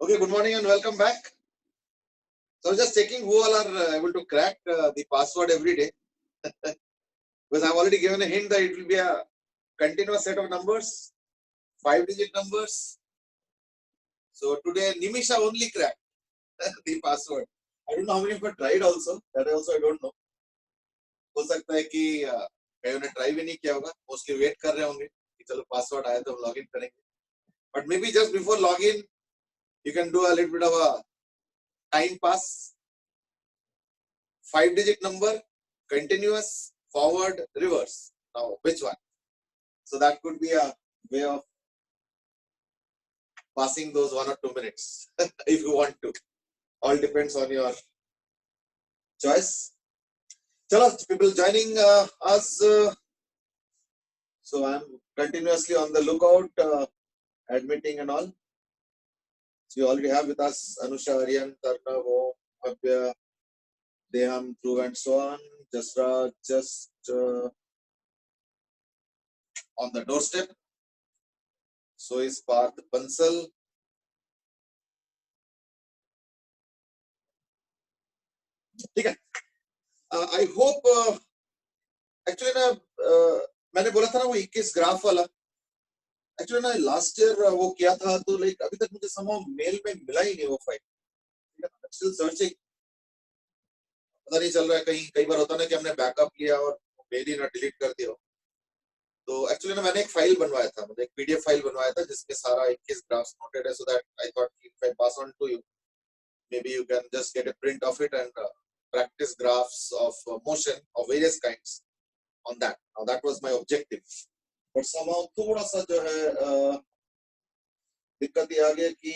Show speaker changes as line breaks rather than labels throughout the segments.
Okay, good morning and welcome back. So I was just checking who all are able to crack the password every day. Because I've already given a hint that it will be a continuous set of numbers, 5-digit numbers. So today Nimisha only cracked the password. I don't know how many of you have tried also. That also I don't know. हो सकता है कि कहीं ने try भी नहीं किया होगा, मोस्टली वेट कर रहे होंगे कि चलो पासवर्ड आया तो हम लॉगिन करेंगे. But maybe just before login, you can do a little bit of a time pass. 5-digit number, continuous, forward, reverse. Now, which one? So that could be a way of passing those 1 or 2 minutes if you want to. All depends on your choice. Chalo, people joining us. So I'm continuously on the lookout, admitting and all. So you already have with us Anusha, Aryan, Tarna, Om, Abhya, Deham, Dhruv and so on. Jasraj just on the doorstep. So is Parth Bansal. ठीक है. I hope actually ना मैंने बोला था ना वो 21 graph वाला. Actually ना लास्ट ईयर वो किया था तो लाइक अभी तक मुझे समहाउ मेल में मिला ही नहीं वो फाइल. Still searching. पता नहीं चल रहा है. कहीं कई बार होता ना कि हमने बैकअप लिया और मेल ही ना डिलीट कर दिया. तो एक्चुअली ना मैंने एक फाइल बनवाया था, मतलब एक पीडीएफ फाइल बनवाया था जिसमें सारा 21 ग्राफ्स नोटेड है. So that I thought if I pass on to you, maybe you can just get a print of it and practice graphs of motion of various kinds on that. Now that was my objective. But somehow थोड़ा सा जो है दिक्कत ये आ गया कि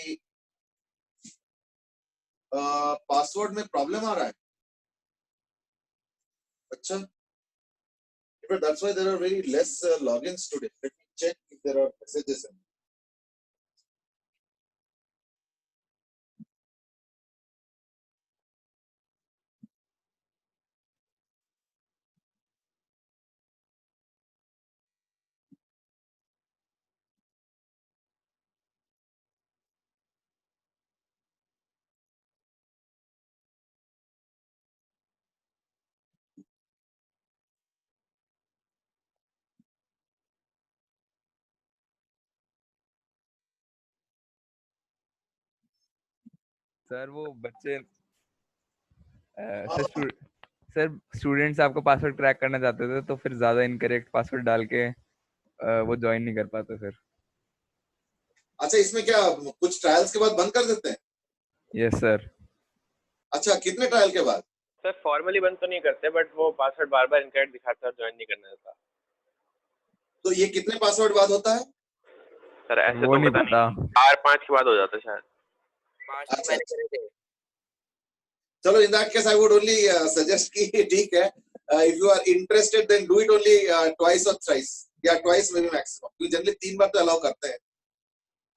password में प्रॉब्लम आ रहा है. अच्छा, but that's why there are very less logins today. Let me check if there are messages in.
Sir वो बच्चे सर स्टूडेंट्स आपका पासवर्ड क्रैक करना चाहते थे तो फिर ज्यादा इनकरेक्ट पासवर्ड डाल के वो ज्वाइन नहीं कर पाते फिर.
अच्छा, इसमें क्या कुछ ट्रायल्स के बाद बंद कर देते हैं?
Yes sir.
अच्छा, कितने ट्रायल के बाद?
सर फॉर्मली बंद तो नहीं करते बट वो पासवर्ड बार बार इनकरेक्ट दिखाता है और ज्वाइन नहीं करना देता.
तो ये कितने पासवर्ड बाद होता है
सर? ऐसे
वो
तो
नहीं
पता नहीं, 4-5 के बाद हो जाता है शायद. 5
मैंने करे थे. चलो, in that case I would only suggest कि ठीक है, if you are interested then do it only twice और थ्राइस या ट्वाइस में भी मैक्सिमम. क्योंकि जनरली 3 बार तो अलाउ करते हैं.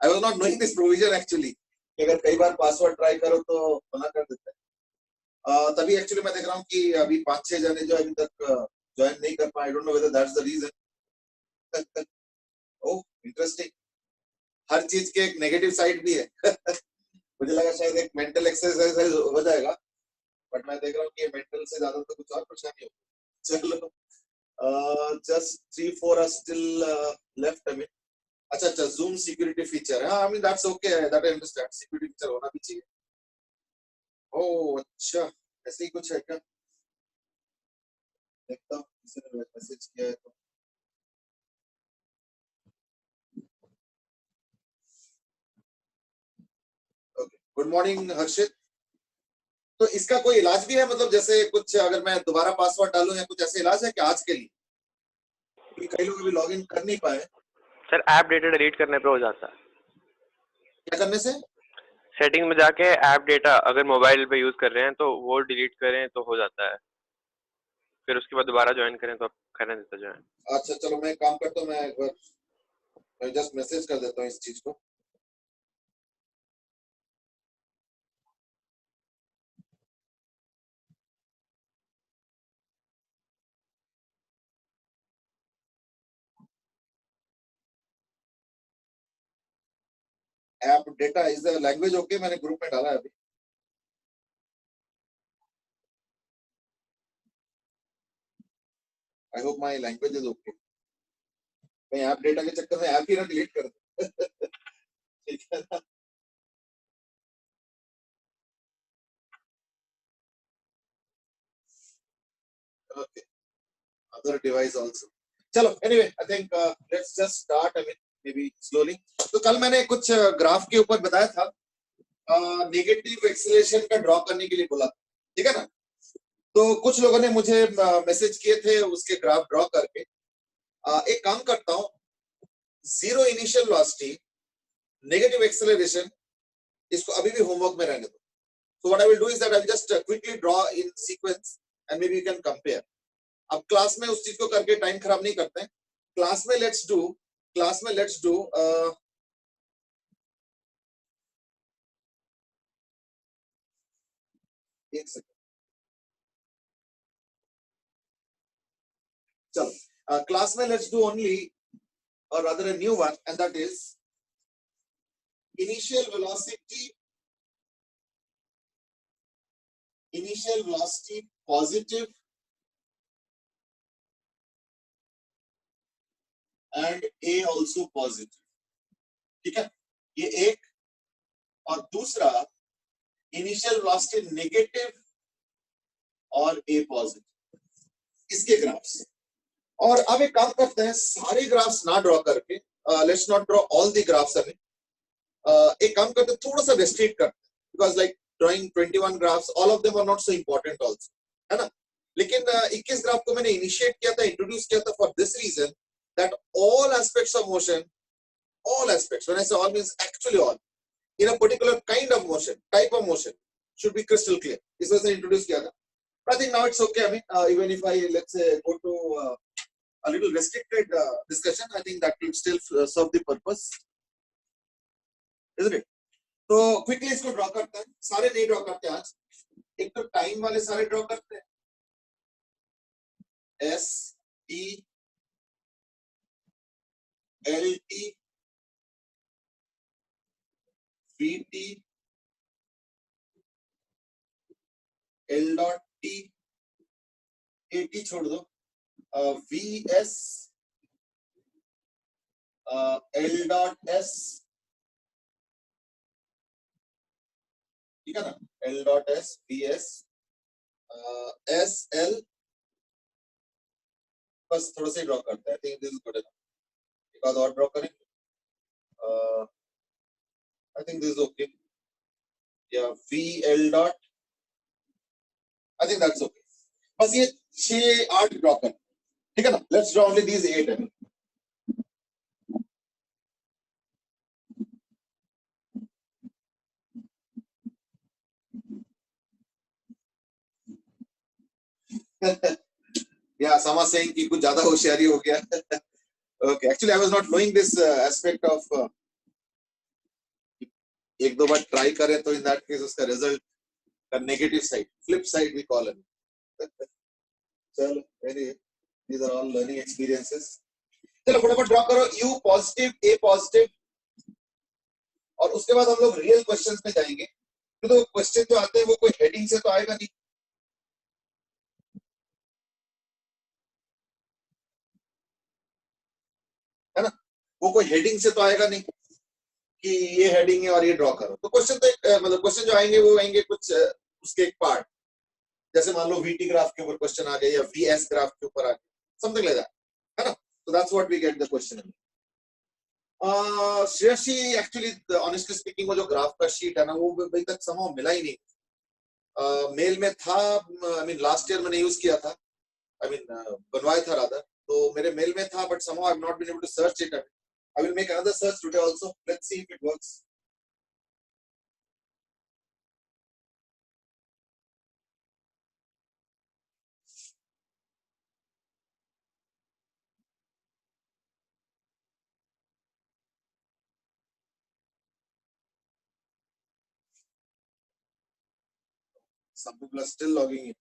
I was not knowing this provision actually. अगर कई बार पासवर्ड ट्राई करो तो मना कर देते हैं. तभी एक्चुअली मैं देख रहा हूँ कि अभी 5-6 जने जो अभी तक ज्वाइन नहीं कर पाए. I don't know whether that's the reason. Oh, interesting. हर चीज के एक नेगेटिव साइड भी है. मुझे लगा शायद एक मेंटल एक्सरसाइज हो जाएगा, बट मैं देख रहा हूँ कि मेंटल से ज्यादा तो कुछ और परेशानी होगी. चलो, just 3-4 are still left. I mean अच्छा, जूम सिक्योरिटी फीचर है. I mean that's okay, that I understand. Security feature होना भी चाहिए. ओह अच्छा, ऐसे ही कुछ है क्या? देखता हूँ किसी ने मैसेज किया है तो. ओके, गुड मॉर्निंग हर्षित. तो इसका कोई इलाज भी है? मतलब जैसे कुछ अगर मैं दोबारा पासवर्ड डालूं या कुछ ऐसे इलाज है कि आज के लिए? क्योंकि कई लोग अभी लॉगिन कर नहीं पाए.
सर ऐप डेटा डिलीट करने पे हो जाता है.
क्या करने से?
सेटिंग में जाके ऐप डेटा अगर मोबाइल पे यूज कर रहे हैं तो वो डिलीट करें तो हो जाता है. फिर उसके बाद दोबारा ज्वाइन करें तो करने देता ज्वाइन.
अच्छा चलो, मैं एक काम करता हूँ, मैं एक बार मैं जस्ट मैसेज कर देता हूँ इस चीज को. App data is the language okay, मैंने ग्रुप में डाला है अभी। I hope my language is okay. कहीं ऐप डेटा के चक्कर में ऐप ही ना डिलीट कर दे। ठीक है ना? Okay, other device also. चलो anyway, I think let's just start, I mean maybe slowly. तो कल मैंने कुछ ग्राफ के ऊपर बताया था, नेगेटिव एक्सेलरेशन का ड्रॉ करने के लिए बोला, ठीक है ना? तो कुछ लोगों ने मुझे मैसेज किए थे उसके ग्राफ ड्रॉ करके। एक काम करता हूँ, zero initial velocity, negative acceleration, इसको अभी भी होमवर्क में रहने दो। So what I will do is that I will just quickly draw in sequence and maybe you can compare. अब क्लास में उस चीज को करके टाइम खराब नहीं करते हैं। क्लास में लेट्स डू एक सेकंड, चलो क्लास में let's do only or rather a new one, and that is initial velocity positive and a also positive, ठीक है? ये एक, और दूसरा इनिशियल वेलोसिटी नेगेटिव और ए पॉजिटिव, इसके ग्राफ्स। और अब एक काम करते हैं, सारे ग्राफ्स ना ड्रॉ करके, let's not draw all the graphs अभी, एक काम करते हैं, थोड़ा सा रेस्ट्रिक्ट करते हैं, because like drawing 21 graphs, all of them are not so important also, है ना? लेकिन 21 ग्राफ को मैंने इनिशिएट किया था, इंट्रोड्यूस किया था for this reason that all aspects of motion, all aspects, when I say all means actually all, in a particular kind of motion, type of motion, should be crystal clear. This was introduced kiya tha. But I think now it's okay. I mean, even if I, let's say, go to a little restricted discussion, I think that will still serve the purpose, isn't it? तो quickly इसको draw करते हैं, सारे नहीं draw करते आज, एक तो time वाले सारे draw करते हैं, S, T, L, T, VT, L dot T, AT छोड़ दो, VS, L dot S, ठीक है ना? L dot S, VS, S, L, बस थोड़ा सा ड्रॉ करते हैं, I think this is good enough. एक आध और ड्रॉ करें, I think this is okay. Yeah, VL dot, I think that's okay. बस ये 6-8 ड्रॉ करें, ठीक है ना? Let's draw only these 8. Yeah, Sama saying कि कुछ ज्यादा होशियारी हो गया. Okay, actually I was not knowing this aspect of एक दो बार ट्राई करें तो in that case उसका रिजल्ट का negative side, flip side we call it. चलो, anyway, these are all learning experiences. चलो फटाफट ड्रॉ करो, U पॉजिटिव, A पॉजिटिव, और उसके बाद हम लोग रियल क्वेश्चंस में जाएंगे। तो क्वेश्चन जो आते हैं वो कोई हेडिंग से तो आएगा नहीं, है ना? वो कोई हेडिंग से तो आएगा नहीं कि ये हेडिंग है और ये ड्रॉ करो। तो क्वेश्चन तो मतलब क्वेश्चन जो आएंगे वो आएंगे कुछ उसके एक पार्ट, जैसे मान लो VT ग्राफ के ऊपर क्वेश्चन आ गए या VS ग्राफ के ऊपर आ गए, समथिंग लाइक दैट, है ना? So that's what we get the question. Shreyasi actually honestly speaking वो जो ग्राफ का शीट है ना वो अभी तक समहाउ मिला ही नहीं। मेल में था, आई मीन लास्ट ईयर मैंने यूज किया था, आई मीन बनवाया था रादर, तो मेरे मेल में था, but somehow I have not been able to search it. I will make another search today also. Let's see if it works. Some people are still logging in.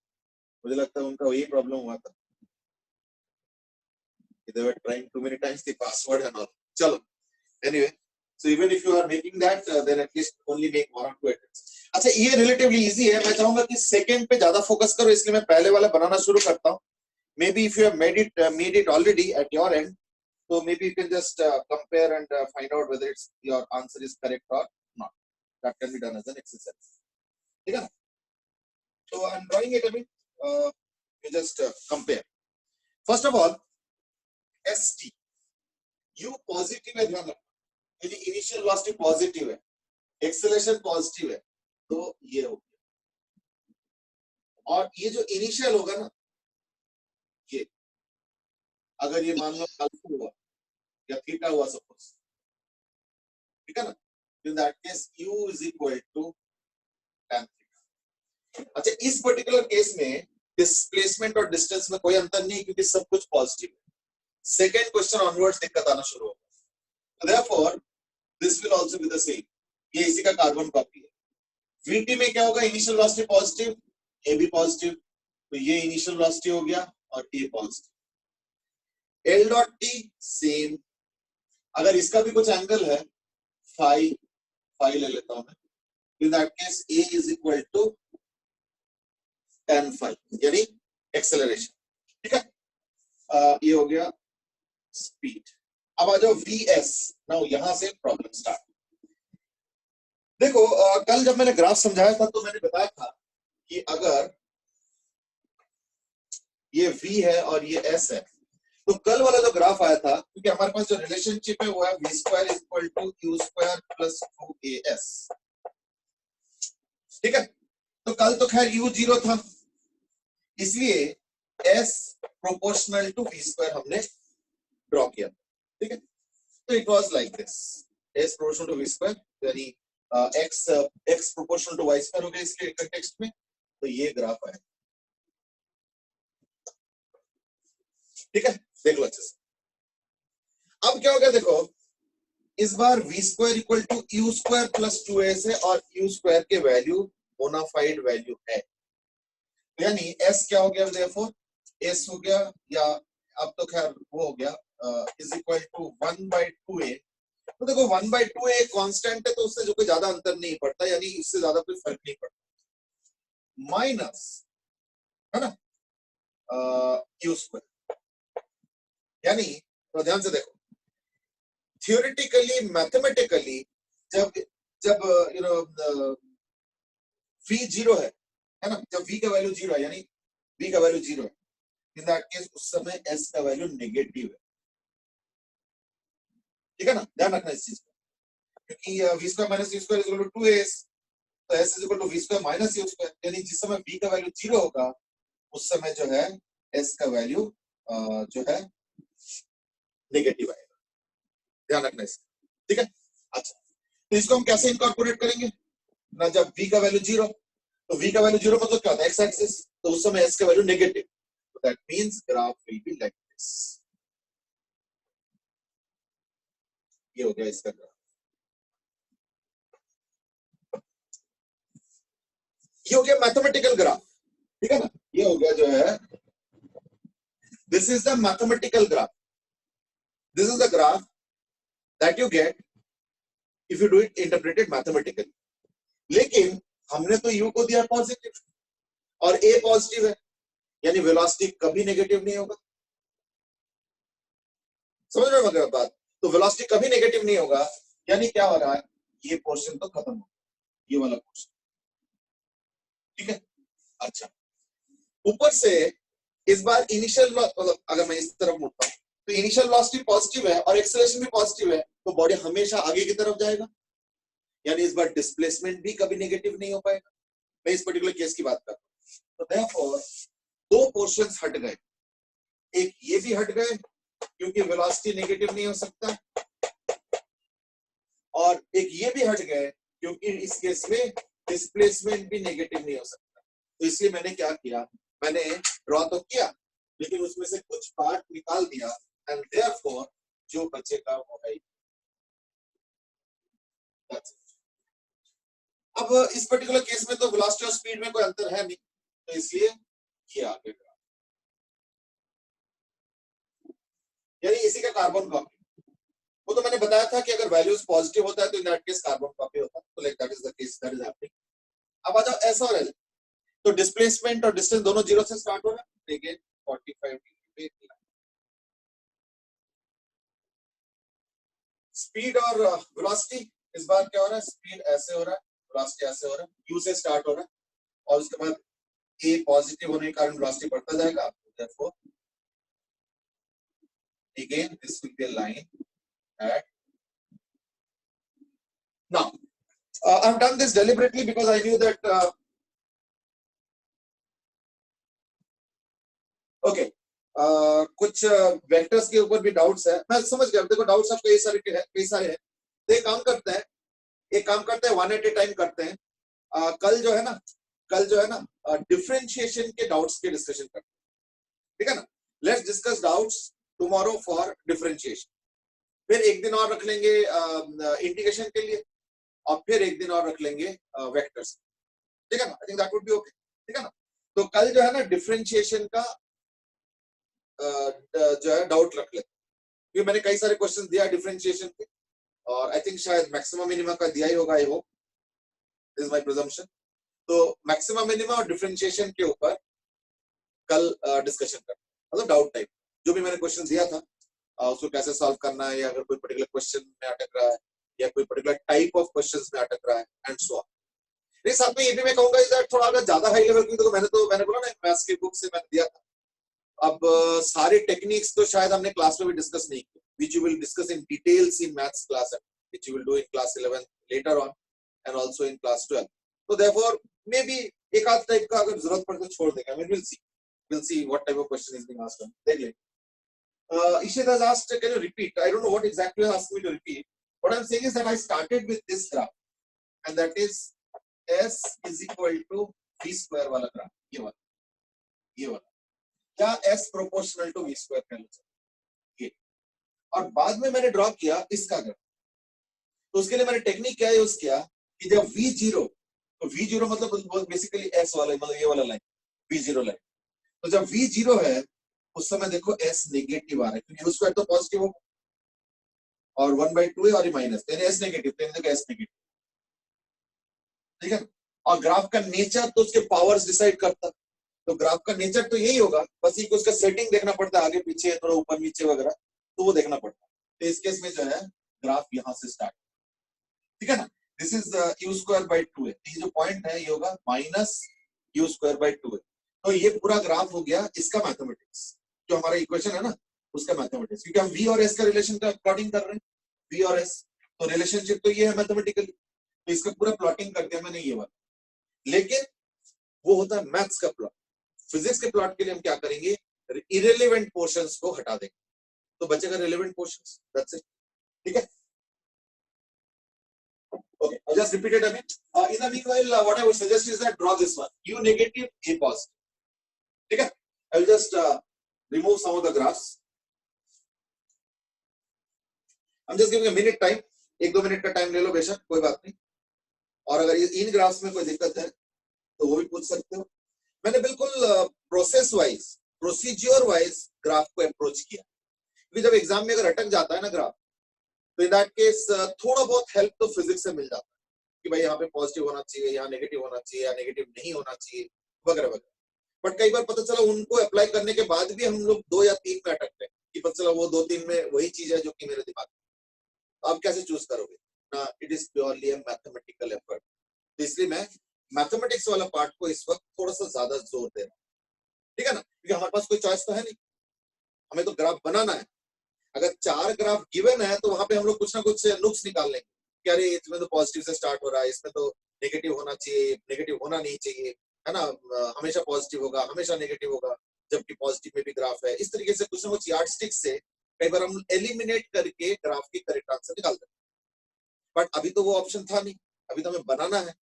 मुझे लगता है उनका वही प्रॉब्लम हुआ था, they were trying too many times the password and all. चलो, anyway, So even if you are making that, then at least only make 1 or 2 attempts. अच्छा, ये relatively easy है. मैं चाहूंगा कि second पे ज्यादा focus करो, इसलिए मैं पहले वाला बनाना शुरू करता हूँ. Maybe if you have made it already at your end, so maybe you can just compare and find out whether your answer is correct or not. That can be done as an exercise. ठीक है ना? So I'm drawing it a bit. You just compare. First of all, ST. U positive है, ध्यान रखना. यदि initial velocity positive है, acceleration positive है, तो ये हो गया. और ये जो इनिशियल होगा ना, ये अगर ये मान लो अल्फा हुआ या थीटा हुआ सपोज, ठीक है ना, in that case u is equal to tan theta. अच्छा, इस पर्टिकुलर केस में डिस्प्लेसमेंट और डिस्टेंस में कोई अंतर नहीं, क्योंकि सब कुछ पॉजिटिव है. सेकेंड क्वेश्चन ऑनवर्ड्स दिक्कत आना शुरू होगा. Therefore, this will also be the same. ये इसी का कार्बन कॉपी है. VT में क्या होगा? इनिशियल वेलोसिटी पॉजिटिव, A भी पॉजिटिव, तो ये इनिशियल वेलोसिटी हो गया और A positive. L dot T same. अगर इसका भी कुछ एंगल है, फाई ले लेता हूं मैं. In that case, A is equal to tan phi, यानी एक्सेलरेशन. ठीक है, ये हो गया स्पीड. अब आ जाओ VS. नाउ यहां से प्रॉब्लम स्टार्ट. देखो, कल जब मैंने ग्राफ समझाया था तो मैंने बताया था कि अगर ये V है और ये S है, तो कल वाला जो ग्राफ आया था, क्योंकि हमारे पास जो रिलेशनशिप है वो है V square is equal to U square plus 2AS. ठीक है, तो कल तो खैर U 0 था, इसलिए S proportional to V square हमने ड्रॉ किया. ठीक है, तो it was like this. S proportional to V square, यानी x proportional to y square हो गया इसके कंटेक्स्ट में. तो ये ग्राफ है. ठीक है, देख लो अच्छे से. अब क्या हो गया, देखो इस बार v square equal to u square plus 2s है और u स्क्वायर के वैल्यू बोनाफाइड वैल्यू है. यानी s क्या हो गया, देयरफॉर s हो गया, या अब तो खैर वो हो गया, इज इक्वल टू 1/2a. तो देखो 1/2a कांस्टेंट है, तो उससे जो कोई ज्यादा अंतर नहीं पड़ता, यानी इससे ज्यादा कोई फर्क नहीं पड़ता. माइनस, है ना, u स्क्वायर. यानी तो ध्यान से देखो, थियोरेटिकली मैथमेटिकली जब जब यू नो v 0 है ना, जब v का वैल्यू 0 है, यानी v का वैल्यू 0 है, इन दैट केस उस समय s का वैल्यू नेगेटिव है. ठीक है ना, ध्यान रखना इस चीज को, क्योंकि v square minus u square is equal to 2as, तो s is equal to v square minus u square. यानी जिस समय v का वैल्यू 0 होगा उस समय जो है s का वैल्यू जो है नेगेटिव आएगा. ध्यान रखना इसका. ठीक है, अच्छा, तो इसको हम कैसे इनकॉर्पोरेट करेंगे ना, जब v का वैल्यू 0, तो v का वैल्यू 0 मतलब क्या होता है, x एक्सिस, तो उस समय s का वैल्यू नेगेटिव. तो that means graph will be like this. ये हो गया इसका ग्राफ. ये हो गया मैथमेटिकल ग्राफ. ठीक है ना, ये हो गया जो है, this is the mathematical graph. This is the graph that you get if you do it interpreted mathematically. लेकिन हमने तो u को दिया पॉजिटिव और a पॉजिटिव है, यानी वेलोसिटी कभी नेगेटिव नहीं होगा. समझ रहे हो मेरी बात? तो वेलोसिटी कभी नेगेटिव नहीं होगा, यानी क्या हो रहा है, ये पोर्शन तो खत्म हो, ये वाला पोर्शन. ठीक है, अच्छा, ऊपर से इस बार इनिशियल, मतलब अगर मैं इस तरफ मुड़ता हूं तो इनिशियल वेलोसिटी पॉजिटिव है और एक्सेलरेशन भी पॉजिटिव है, तो बॉडी हमेशा आगे की तरफ जाएगा, यानी इस बार डिस्प्लेसमेंट भी कभी नेगेटिव नहीं हो पाएगा. मैं इस पर्टिकुलर केस की बात कर रहा हूं. तो देयरफॉर दो पोर्शंस हट गए. एक ये भी हट गए क्योंकि वेलोसिटी नेगेटिव नहीं हो सकता, और एक ये भी हट गए क्योंकि इस केस में डिस्प्लेसमेंट भी नेगेटिव नहीं हो सकता. तो इसलिए मैंने क्या किया, मैंने ड्रॉ तो किया लेकिन उसमें से कुछ पार्ट निकाल दिया, एंड देयरफॉर जो बचेगा वो है. अब इस पर्टिकुलर केस में तो वेलोसिटी और स्पीड में कोई अंतर है नहीं, तो इसलिए ये आगे ग्राफ, यानी इसी का कार्बन कॉपी. वो तो मैंने बताया था कि अगर वैल्यूज पॉजिटिव होता है तो in that case carbon copy होता है, तो like that is the case that is happening. अब आ जाओ एस और एल, तो डिस्प्लेसमेंट और डिस्टेंस दोनों जीरो से स्टार्ट हो रहा है, अगेन 45 डिग्री पे। स्पीड और वेलोसिटी इस बार क्या हो रहा है, स्पीड ऐसे हो रहा है, वेलोसिटी ऐसे हो रहा है, यू से स्टार्ट हो रहा है और उसके बाद ए पॉजिटिव होने के कारण वेलोसिटी बढ़ता जाएगा, therefore again this will be a line at now. I've done this deliberately because I knew that okay कुछ वेक्टर्स के ऊपर भी डाउट्स है, मैं समझ गया। देखो डाउट्स आपके कई सारे हैं, तो एक काम करते हैं वन एट ए टाइम करते हैं। कल जो है ना डिफरेंशिएशन के डाउट्स के डिस्कशन करते हैं, ठीक है ना। Let's discuss doubts tomorrow for differentiation, फिर एक दिन और रख लेंगे इंटीग्रेशन के लिए, और फिर एक दिन और रख लेंगे वेक्टर्स, ठीक है ना। I think that would be okay, ठीक है ना। तो कल जो है ना डिफरेंशिएशन का जो है डाउट रख लेते, क्योंकि मैंने कई सारे क्वेश्चन दिया डिफरेंशिएशन के, और आई थिंक शायद मैक्सिमम मिनिमम का दिया ही होगा, आई hope, this is my presumption. तो मैक्सिमम मिनिमम और डिफरेंशिएशन के ऊपर कल डिस्कशन करते हैं, मतलब डाउट टाइप जो भी मैंने क्वेश्चन दिया था उसको कैसे सॉल्व करना है, या अगर कोई पर्टिकुलर क्वेश्चन में अटक रहा है या कोई पर्टिकुलर टाइप ऑफ क्वेश्चंस में अटक रहा है एंड सो ऑन। इस साथ में ये भी मैं कहूंगा इज दैट थोड़ा अगर ज्यादा हाई लेवल की, तो मैंने बोला ना मैथ्स की बुक से मैंने दिया था। अब सारे टेक्निक्स तो शायद हमने क्लास में भी डिस्कस नहीं किया, which you will discuss in details in maths class, which you will do in class 11 later on and also in class 12. So therefore maybe एक आध टाइप का अगर जरूरत पड़े तो छोड़ देंगे, I mean we'll see what type of question is being asked. देख लेंगे। Ishit has asked, can you repeat? I don't know what exactly you asked me to repeat. What I'm saying is that I started with this graph, and that is S is equal to V square वाला graph, ये वाला क्या S proportional to V square कह लो, ये। और बाद में मैंने ड्रॉ किया इसका ग्राफ, तो उसके लिए मैंने टेक्निक क्या यूज किया कि जब V0, तो V0 मतलब बेसिकली S वाला, मतलब ये वाला लाइन V0 लाइन, तो जब V0 है उस समय देखो S नेगेटिव आ रहा है, क्योंकि U स्क्वायर तो पॉजिटिव होगा और 1/2 है और ये माइनस, यानी S नेगेटिव, तो देखो S नेगेटिव, ठीक है। और ग्राफ का नेचर तो उसके पावर्स डिसाइड करता, तो ग्राफ का नेचर तो यही होगा, बस ये उसका सेटिंग देखना पड़ता है, आगे पीछे थोड़ा ऊपर नीचे वगैरह, तो वो देखना पड़ता है। तो इस केस में जो है ग्राफ यहां से स्टार्ट, ठीक है ना। This is U square by 2 है, ये जो पॉइंट है ये होगा माइनस U स्क्वायर बाई 2 है। तो ये पूरा ग्राफ हो गया इसका मैथमेटिक्स, जो हमारा इक्वेशन है ना उसका मैथमेटिक्स, क्योंकि हम V और S का रिलेशन का प्लॉटिंग कर रहे हैं, V और S तो रिलेशनशिप तो ये है मैथमेटिकली, तो इसका पूरा प्लॉटिंग कर दिया मैंने ये वाला। लेकिन वो होता है मैथ्स का प्लॉट, फिजिक्स के प्लॉट के लिए हम क्या करेंगे, इरेलेवेंट पोर्शंस को हटा देंगे, तो बचेगा रिलेवेंट पोर्शंस, दैट्स इट, ठीक है। Okay, I just repeated a bit. In the meanwhile, what I would suggest is that draw this one, U negative, A positive. ठीक है, I will just remove some of the graphs. I'm just giving a minute time, 1-2 minute का time ले लो बेशक, कोई बात नहीं। और अगर इन ग्राफ्स में कोई दिक्कत है तो वो भी पूछ सकते हो। मैंने बिल्कुल process wise, procedure wise graph को अप्रोच किया, क्योंकि जब एग्जाम में अगर अटक जाता है ना ग्राफ, तो इन दैट केस थोड़ा बहुत हेल्प तो फिजिक्स से मिल जाता है कि भाई यहाँ पे पॉजिटिव होना चाहिए, यहाँ नेगेटिव होना चाहिए, या नेगेटिव नहीं होना चाहिए, वगैरह वगैरह। बट कई बार पता चला उनको अप्लाई करने के बाद भी हम लोग 2 या 3 में अटकते हैं, कि पता चला वो 2-3 में वही चीज है जो कि मेरे दिमाग में। आप कैसे चूज करोगे ना, it is purely a mathematical effort. तो इसलिए मैं मैथमेटिक्स वाला पार्ट को इस वक्त थोड़ा सा ज्यादा जोर दे रहा हूँ, ठीक है ना, क्योंकि हमारे पास कोई चॉइस तो है नहीं, हमें तो ग्राफ बनाना है। अगर 4 ग्राफ गिवन है तो वहां पे हम लोग कुछ ना कुछ नुक्स निकाल लेंगे कि अरे इसमें तो पॉजिटिव से स्टार्ट हो रहा है, इसमें तो नेगेटिव होना चाहिए, नेगेटिव होना नहीं चाहिए, है ना, हमेशा पॉजिटिव होगा, हमेशा नेगेटिव होगा, जबकि पॉजिटिव में भी ग्राफ है। इस तरीके से कुछ ना कुछ यार्डस्टिक से कई बार हम एलिमिनेट करके ग्राफ की करेक्ट आंसर निकाल देते हैं। बट अभी तो वो ऑप्शन था नहीं, अभी तो हमें बनाना है,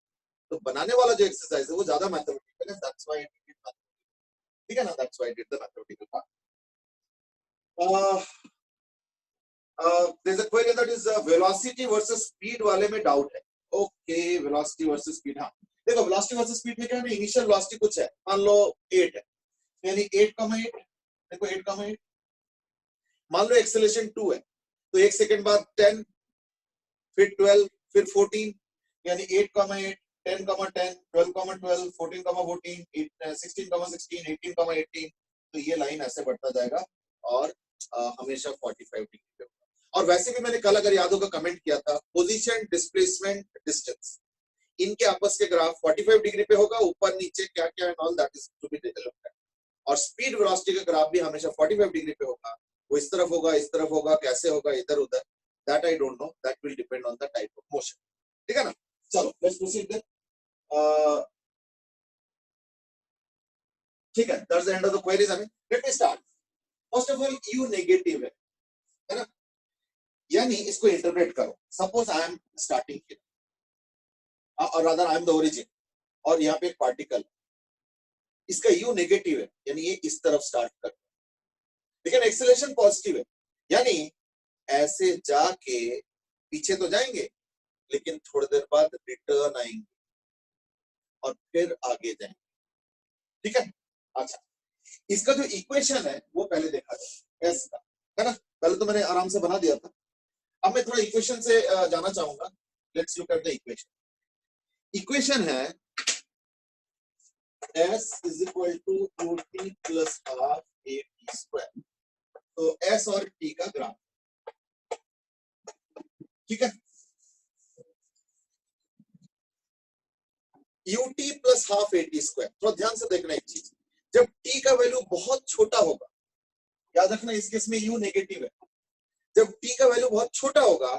तो बनाने वाला जो एक्सरसाइज है वो ज्यादा मैथमेटिकल है, that's why I did it, ठीक है ना, that's why I did the mathematical part. there's a query that is velocity versus speed वाले में डाउट है। ओके, velocity versus speed, हाँ देखो velocity versus speed में क्या है, इनिशियल velocity कुछ है, मान लो 8 है, यानी 8,8, देखो 8,8, मान लो एक्सेलरेशन 2 है, तो 1 सेकंड बाद 10, फिर 12, फिर 14, यानी 8,8, 10,10, 12,12, 14,14, 16,16, 18,18, तो ये लाइन ऐसे बढ़ता जाएगा और हमेशा 45 डिग्री पे होगा। और वैसे भी मैंने कल अगर याद होगा कमेंट किया था, पोजीशन, डिस्प्लेसमेंट, डिस्टेंस, इनके आपस के ग्राफ 45 डिग्री पे होगा, ऊपर नीचे क्या क्या and all that is to be developed. और स्पीड वेलोसिटी का ग्राफ भी हमेशा 45 डिग्री पे होगा, वो इस तरफ होगा, कैसे होगा, इधर उधर, that I don't know, that will depend on the type of motion. ठीक है ना? चलो लेट्स प्रोसीड देन। ठीक है, that's the end of the queries. Let me start. First of all u negative है ना, यानी इसको इंटरप्रेट करो। Suppose I am starting here और rather I am the origin, और यहाँ पे एक पार्टिकल, इसका यू नेगेटिव है, यानी ये इस तरफ स्टार्ट कर, लेकिन एक्सेलरेशन पॉजिटिव है, यानी ऐसे जाके पीछे तो जाएंगे, लेकिन थोड़ी देर बाद रिटर्न आएंगे और फिर आगे जाएंगे। ठीक है? अच्छा, इसका जो इक्वेशन है वो पहले देखा जाए, एस का, है ना? पहले तो मैंने आराम से बना दिया था, अब मैं थोड़ा इक्वेशन से जाना चाहूंगा। Let's look at the equation. Equation है s is equal to ut plus half at square. तो s और t का ग्राफ, ठीक है? ut plus half at square. थोड़ा ध्यान से देखना एक चीज, जब t का वैल्यू बहुत छोटा होगा, याद रखना इस केस में u नेगेटिव है, जब t का वैल्यू बहुत छोटा होगा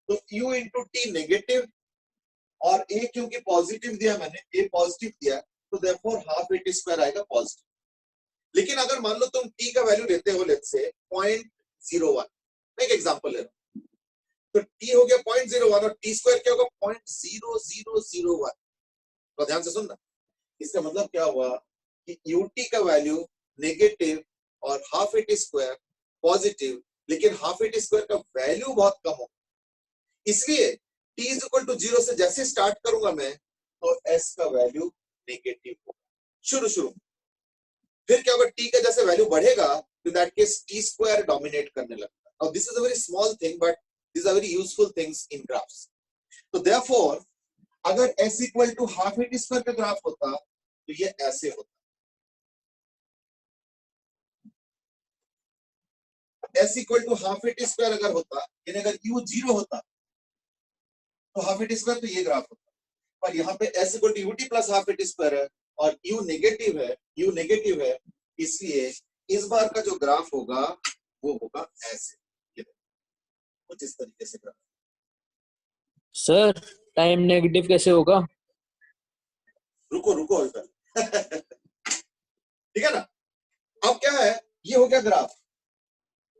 तो u इंटू टी नेगेटिव, और a क्योंकि पॉजिटिव दिया मैंने, a पॉजिटिव दिया, तो देयरफॉर हाफ at स्क्वायर आएगा पॉजिटिव। लेकिन अगर मान लो तुम t का वैल्यू लेते हो, लेट्स से 0.01, मैं एक एग्जांपल ले रहा हूं, तो t हो गया 0.01 और t स्क्वायर क्या होगा 0.0001। तो ध्यान से सुनना, इसका मतलब क्या हुआ कि ut का वैल्यू नेगेटिव और हाफ at स्क्वायर पॉजिटिव, लेकिन हाफ at स्क्वायर का वैल्यू बहुत कम होगा, इसलिए t इज इक्वल टू 0 से जैसे स्टार्ट करूंगा मैं, तो s का वैल्यू नेगेटिव होगा शुरू। फिर क्या होगा, t का जैसे वैल्यू बढ़ेगा तो that case t square dominate करने लगता है। Now this is a very small thing but this are very useful things in graphs. तो देयरफॉर अगर s equal to half at square का ग्राफ होता तो ये ऐसे होता, s equal to half at square अगर होता, यानी अगर u 0 होता तो हाफ at स्क्वायर तो ये ग्राफ होता, पर यहाँ पे s equal to ut plus half at square है और u नेगेटिव है, इसलिए इस बार का जो ग्राफ होगा वो होगा ऐसे, कुछ इस तरीके से ग्राफ।
सर टाइम नेगेटिव कैसे होगा?
रुको अल्टर ठीक है ना? अब क्या है, ये हो गया ग्राफ,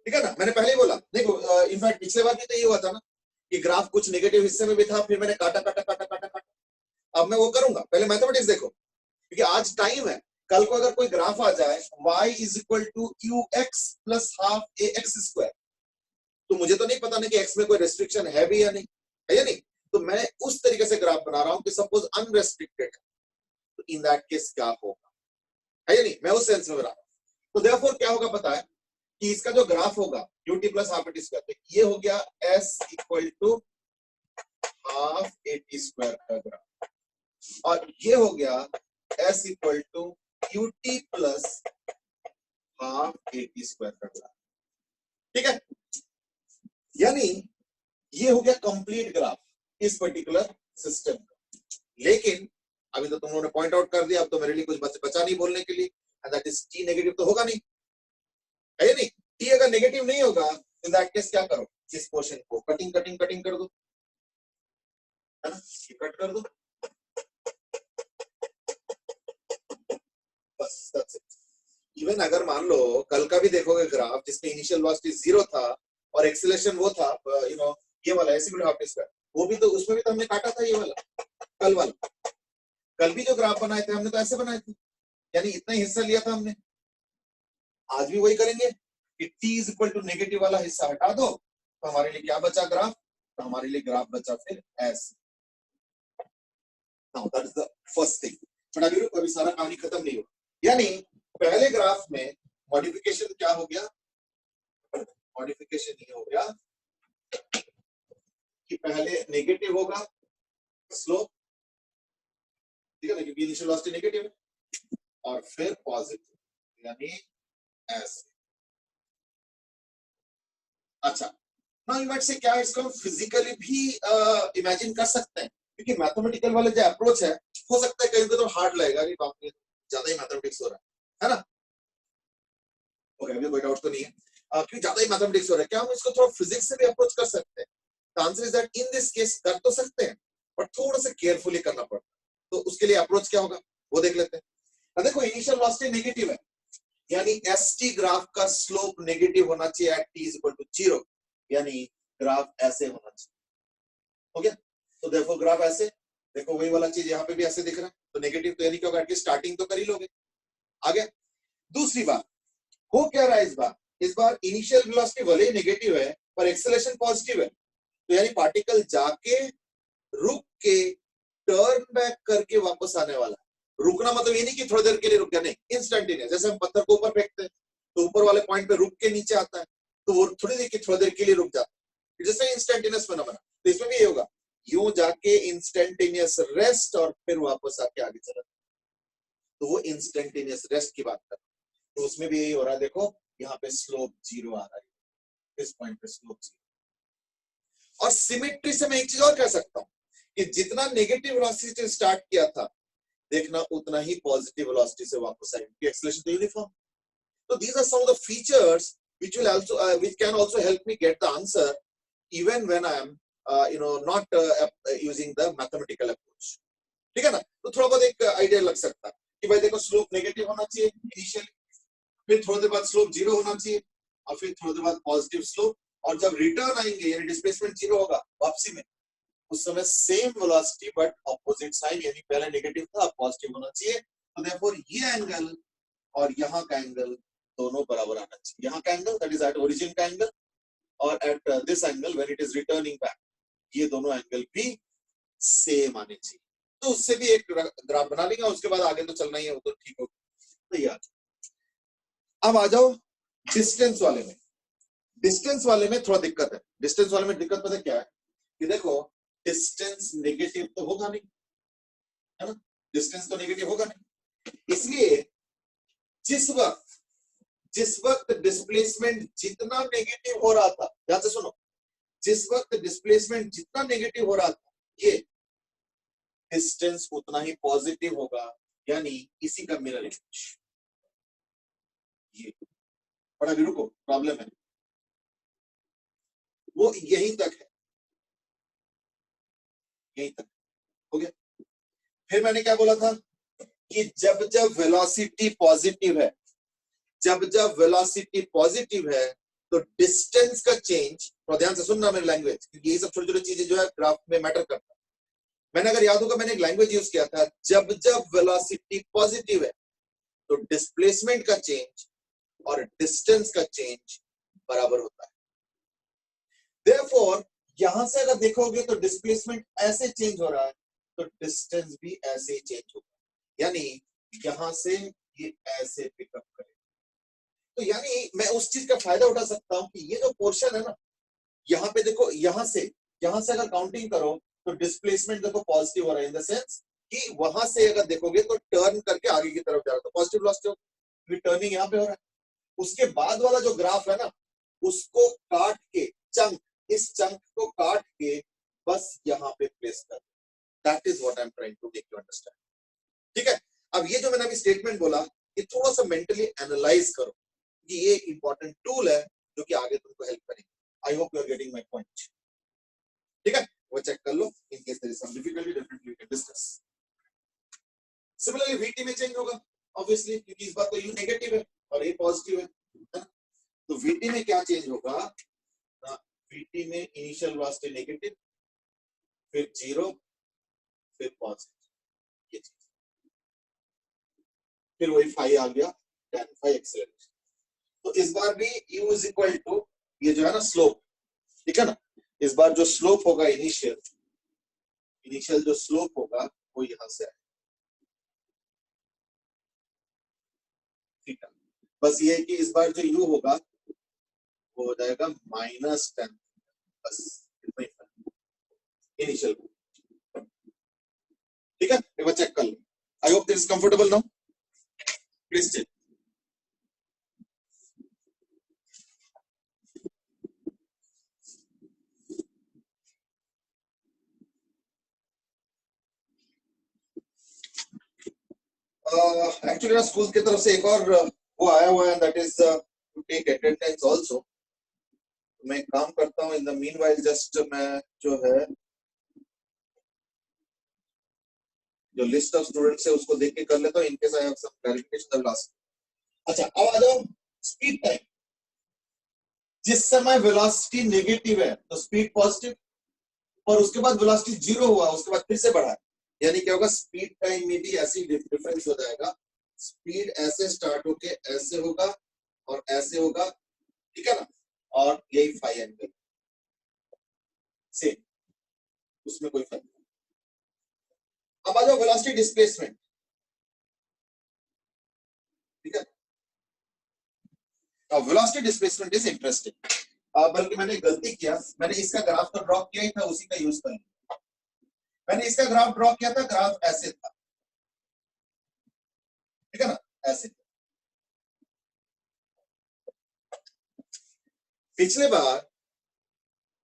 ठीक है ना? मैंने पहले ही बोला, देखो इनफैक्ट पिछले बार भी तो ये हुआ था ना कि ग्राफ कुछ नेगेटिव हिस्से में भी था, फिर मैंने काटा। अब मैं वो करूंगा, पहले मैथमेटिक्स देखो, क्योंकि आज टाइम है, कल को अगर कोई ग्राफ आ जाए y is equal to ux plus half ax square, तो मुझे तो नहीं पता नहीं कि x में कोई रेस्ट्रिक्शन है भी या नहीं, है या नहीं? तो मैं उस तरीके से ग्राफ बना रहा हूं कि सपोज अनरेस्ट्रिक्टेड, तो इन दैट केस क्या होगा, है या नहीं? मैं उस सेंस में बना रहा हूं। तो देयरफॉर क्या होगा पता है कि इसका जो ग्राफ होगा ut plus half at square, तो ये हो गया s equal to half at square का ग्राफ, और ये हो गया s equal to ut plus half at square का ग्राफ, ठीक है? यानी ये हो गया कंप्लीट ग्राफ इस पर्टिकुलर सिस्टम का। लेकिन अभी तो तुम लोगों ने पॉइंट आउट कर दिया, अब तो मेरे लिए कुछ बचा नहीं बोलने के लिए, and that is t negative तो होगा नहीं, है या नहीं? t अगर नेगेटिव नहीं होगा इन दैट केस क्या करो, इस पोर्शन को कटिंग कर दो, है ना? ये कट कर दो, बस दैट्स इट। इवन अगर मान लो कल का भी देखोगे ग्राफ जिसमें इनिशियल वेलोसिटी 0 था और एक्सेलरेशन वो था ये वाला s equal to half square, वो भी तो उसमें भी तो हमने काटा था, ये वाला कल वाला, कल भी जो ग्राफ बनाए थे हमने तो ऐसे बनाए थे, यानी इतना हिस्सा लिया था हमने। आज भी वही करेंगे कि t is equal to negative वाला हिस्सा हटा दो, तो हमारे लिए क्या बचा ग्राफ, तो हमारे लिए ग्राफ बचा फिर ऐसे। Now that is the first thing, but अभी सारा कहानी खत्म नहीं हुआ। यानी पहले ग्राफ में मॉडिफिकेशन क्या हो गया, मॉडिफिकेशन ये हो गया कि पहले नेगेटिव होगा स्लोप, ठीक है ना, क्योंकि इनिशियल वेलोसिटी नेगेटिव है, और फिर पॉजिटिव, यानी ऐसे। अच्छा, नाउ यू माइट से क्या इसको हम फिजिकली भी इमेजिन कर सकते हैं, क्योंकि मैथमेटिकल वाले जो अप्रोच है, हो सकता है कहीं पे तो हार्ड लगेगा कि बाप रे ज्यादा ही मैथमेटिक्स हो रहा है ना। ओके, अभी कोई डाउट तो नहीं है, क्योंकि ज्यादा ही मैथमेटिक्स हो रहा है, क्या हम इसको थोड़ा फिजिक्स से भी अप्रोच कर सकते हैं? The answer is that in this case कर तो सकते हैं, बट थोड़ा सा केयरफुली करना पड़ता है। तो उसके लिए अप्रोच क्या होगा वो देख लेते हैं। अब देखो इनिशियल वेलोसिटी नेगेटिव है, यानी एसटी ग्राफ का स्लोप नेगेटिव होना चाहिए at T is equal to 0, यानी ग्राफ ऐसे होना चाहिए। हो गया? तो देखो ग्राफ ऐसे, देखो वही वाला चीज यहाँ पे भी ऐसे दिख रहा है, तो नेगेटिव तो यानी क्या होगा, एटलीस्ट स्टार्टिंग तो कर ही लोगे। आगे दूसरी बात हो क्या रहा है इस बार इनिशियल वेलोसिटी भले ही नेगेटिव है पर एक्सेलरेशन पॉजिटिव है, तो यानी पार्टिकल जाके रुक के टर्न बैक करके वापस आने वाला है। रुकना मतलब ये नहीं कि थोड़ी देर के लिए रुक गया, नहीं, इंस्टेंटेनियस। जैसे हम पत्थर को ऊपर फेंकते हैं तो ऊपर वाले पॉइंट पे रुक के नीचे आता है, तो वो थोड़ी देर के लिए रुक जाता है, जैसे इंस्टेंटेनियस फिनोमेना। तो इसमें भी ये होगा, यूं जाके इंस्टेंटेनियस रेस्ट और फिर वापस आके आगे चला, तो वो इंस्टेंटेनियस रेस्ट की बात कर, तो उसमें भी यही हो रहा है। देखो यहाँ पे स्लोप 0 आ रहा है, इस पॉइंट पे स्लोप 0। और सिमेट्री से मैं एक चीज और कह सकता हूं कि जितना नेगेटिव वेलोसिटी स्टार्ट किया था, देखना उतना ही पॉजिटिव वेलोसिटी से वापस आएगी, एक्सेलरेशन तो यूनिफॉर्म। तो these are some of the features which will also which can also help me get the answer even when I am not using the mathematical approach, ठीक है ना। तो थोड़ा बहुत एक आइडिया लग सकता है कि भाई देखो स्लोप नेगेटिव होना चाहिए इनिशियली, फिर थोड़ी देर बाद स्लोप 0 होना चाहिए, और फिर थोड़ी देर बाद पॉजिटिव स्लोप, और जब रिटर्न आएंगे यानी डिस्प्लेसमेंट 0 होगा वापसी में, उस समय same velocity but opposite sign, यानी पहले नेगेटिव था अब पॉजिटिव होना चाहिए। तो देयरफॉर ये एंगल और यहाँ का एंगल दोनों बराबर आना चाहिए। यहाँ का angle that is at origin का एंगल, और at this angle when it is returning back, ये दोनों एंगल भी सेम आने चाहिए। तो उससे भी एक ग्राफ बना लेंगे, उसके बाद आगे तो चलना ही है, वो तो ठीक होगा। तो यार अब आ जाओ डिस्टेंस वाले में। डिस्टेंस वाले में थोड़ा दिक्कत है। डिस्टेंस वाले में दिक्कत पता क्या है कि देखो डिस्टेंस नेगेटिव तो होगा नहीं, है ना, डिस्टेंस तो नेगेटिव होगा नहीं, इसलिए जिस वक्त डिस्प्लेसमेंट जितना नेगेटिव हो रहा था, ध्यान से सुनो, जिस वक्त डिस्प्लेसमेंट जितना नेगेटिव हो रहा था, ये डिस्टेंस उतना ही पॉजिटिव होगा, यानी इसी का मिरर इमेज। ये बड़ा भी रुको, प्रॉब्लम है, वो यहीं तक है, यहीं तक हो गया। फिर मैंने क्या बोला था कि जब जब वेलोसिटी पॉजिटिव है, जब जब वेलोसिटी पॉजिटिव है, तो डिस्टेंस का चेंज, और ध्यान से सुनना मेरी लैंग्वेज, क्योंकि ये सब छोटी छोटी चीजें जो है ग्राफ में मैटर करता है। मैंने अगर याद होगा मैंने एक लैंग्वेज यूज किया था, जब जब वेलोसिटी पॉजिटिव है तो डिस्प्लेसमेंट का चेंज और डिस्टेंस का चेंज बराबर होता है। देयरफॉर यहां से अगर देखोगे तो डिस्प्लेसमेंट ऐसे चेंज हो रहा है, तो डिस्टेंस भी ऐसे ही चेंज होगा, यानी यहां से ये ऐसे पिकअप करेगा। तो यानी मैं उस चीज का फायदा उठा सकता हूं कि ये जो पोर्शन है ना, यहाँ पे देखो, यहां से अगर काउंटिंग करो तो डिस्प्लेसमेंट देखो पॉजिटिव हो रहा है, इन द सेंस कि वहां से अगर देखोगे तो टर्न करके आगे की तरफ जा रहा है, तो पॉजिटिव वेलोसिटी होगी, टर्निंग यहाँ पे हो रहा है। उसके बाद वाला जो ग्राफ है ना, उसको काट के चंक, इस चंक को काट के बस यहाँ पे प्लेस कर, that is what I am trying to make you understand, ठीक है। अब ये जो मैंने अभी स्टेटमेंट बोला, ये थोड़ा सा मेंटली एनालाइज करो, कि ये एक इंपॉर्टेंट टूल है जो कि आगे तुमको हेल्प करेगी। I hope you are getting my point, ठीक है, वो चेक कर लो, in case there is some difficulty definitely we can discuss. Similarly v t में चेंज होगा ऑब्वियसली, क्योंकि इस बार तो यू नेगेटिव है और ए पॉजिटिव है ना? तो वीटी में क्या चेंज होगा, वीटी में इनिशियल वेलोसिटी नेगेटिव, फिर 0, फिर पॉजिटिव, ये चीज, फिर वही फाई आ गया, tan फाई एक्सेलरेशन। तो इस बार भी u इज इक्वल टू ये जो है ना स्लोप, ठीक है ना, इस बार जो स्लोप होगा इनिशियल जो स्लोप होगा वो यहां से आएगा, ठीक है। बस ये है कि इस बार जो u होगा वो हो जाएगा -10, बस इतना ही फर्क। इनिशियल, ठीक है, एक बार चेक कर लो। I hope this is comfortable now, please check. Actually ना स्कूल की तरफ से एक और वो आया हुआ है, that is to take attendance also. मैं काम करता हूँ इन द मीनवाइल, जस्ट मैं जो है जो लिस्ट ऑफ स्टूडेंट्स है उसको देख के कर लेता हूँ, in case I have some clarification last. अच्छा, अब आ जाओ स्पीड टाइम। जिस समय वेलोसिटी नेगेटिव है तो स्पीड पॉजिटिव, और उसके बाद वेलोसिटी जीरो हुआ, उसके बाद फिर से बढ़ा, यानी क्या होगा, स्पीड टाइम में भी ऐसी डिफरेंस हो जाएगा। स्पीड ऐसे स्टार्ट होके ऐसे होगा और ऐसे होगा, ठीक है ना, और यही फाई एंगल सेम, उसमें कोई फर्क नहीं। अब आ जाओ वेलोसिटी डिस्प्लेसमेंट, ठीक है। अब वेलोसिटी डिस्प्लेसमेंट इज इंटरेस्टिंग, बल्कि मैंने गलती किया, मैंने इसका ग्राफ तो ड्रॉ किया ही था, उसी का यूज कर लिया। मैंने इसका ग्राफ ड्रॉ किया था, ग्राफ ऐसे था, ठीक है ना, ऐसे।